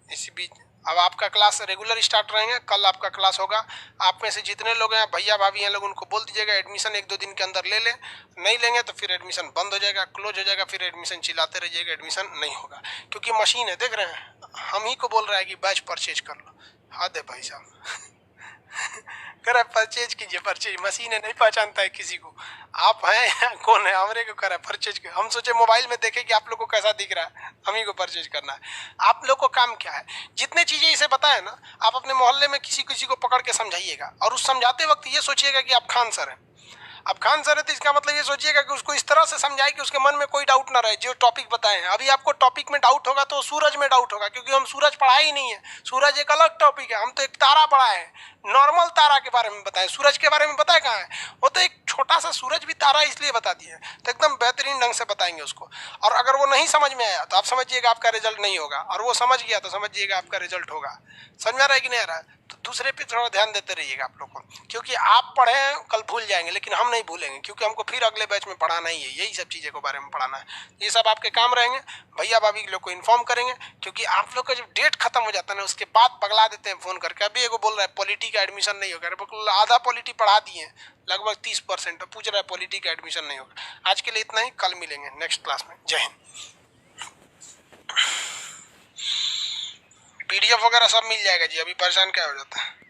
Speaker 1: इसी बीच अब आपका क्लास रेगुलर स्टार्ट रहेंगे। कल आपका क्लास होगा। आप में से जितने लोग हैं, भैया भाभी हैं लोग, उनको बोल दीजिएगा एडमिशन 1-2 दिन के अंदर ले लें। नहीं लेंगे तो फिर एडमिशन बंद हो जाएगा, क्लोज हो जाएगा, फिर एडमिशन चिल्लाते रहिएगा, एडमिशन नहीं होगा। क्योंकि मशीन है, देख रहे हैं, हम ही को बोल रहा है कि बैच परचेज कर लो। हद है भाई साहब। कर परचेज कीजिए, परचेज, मशीन है, नहीं पहचानता है किसी को। आप हैं कौन है, हमरे को करा परचेज। हम सोचे मोबाइल में देखे कि आप लोग को कैसा दिख रहा है, हम ही को परचेज करना है। आप लोग को काम क्या है, जितने चीजें इसे बताए ना, आप अपने मोहल्ले में किसी किसी को पकड़ के समझाइएगा, और उस समझाते वक्त ये सोचिएगा कि आप खान सर हैं। अब खान सर है तो इसका मतलब ये सोचिएगा कि उसको इस तरह से समझाए कि उसके मन में कोई डाउट ना रहे, जो टॉपिक बताएं। अभी आपको टॉपिक में डाउट होगा तो सूरज में डाउट होगा, क्योंकि हम सूरज पढ़ा ही नहीं है। सूरज एक अलग टॉपिक है, हम तो एक तारा पढ़ा है, नॉर्मल तारा के बारे में बताएं। सूरज के बारे में बताए कहाँ है, वो तो एक छोटा सा सूरज भी तारा इसलिए बता दिए, तो एकदम बेहतरीन ढंग से बताएंगे उसको। और अगर वो नहीं समझ में आया तो आप समझिएगा आपका रिजल्ट नहीं होगा, और वो समझ गया तो समझिएगा आपका रिजल्ट होगा। समझ में आ रहा है कि नहीं आ रहा है? तो दूसरे पे थोड़ा ध्यान देते रहिएगा आप लोग को, क्योंकि आप पढ़े कल भूल जाएंगे, लेकिन हम नहीं भूलेंगे, क्योंकि हमको फिर अगले बैच में पढ़ाना ही है, यही सब चीज़ों के बारे में पढ़ाना है। ये सब आपके काम रहेंगे, भैया भाभी लोग को इन्फॉर्म करेंगे, क्योंकि आप लोग का जब डेट खत्म हो जाता है ना, उसके बाद पगला देते हैं फ़ोन करके। अभी एगो बोल रहा है पॉलिटी का एडमिशन नहीं होगा, आधा पॉलिटी पढ़ा दिए, लगभग 30%, पूछ रहा है पॉलिटी का एडमिशन नहीं होगा। आज के लिए इतना ही, कल मिलेंगे नेक्स्ट क्लास में। जय हिंद। PDF वगैरह सब मिल जाएगा जी, अभी परेशान क्या हो जाता है।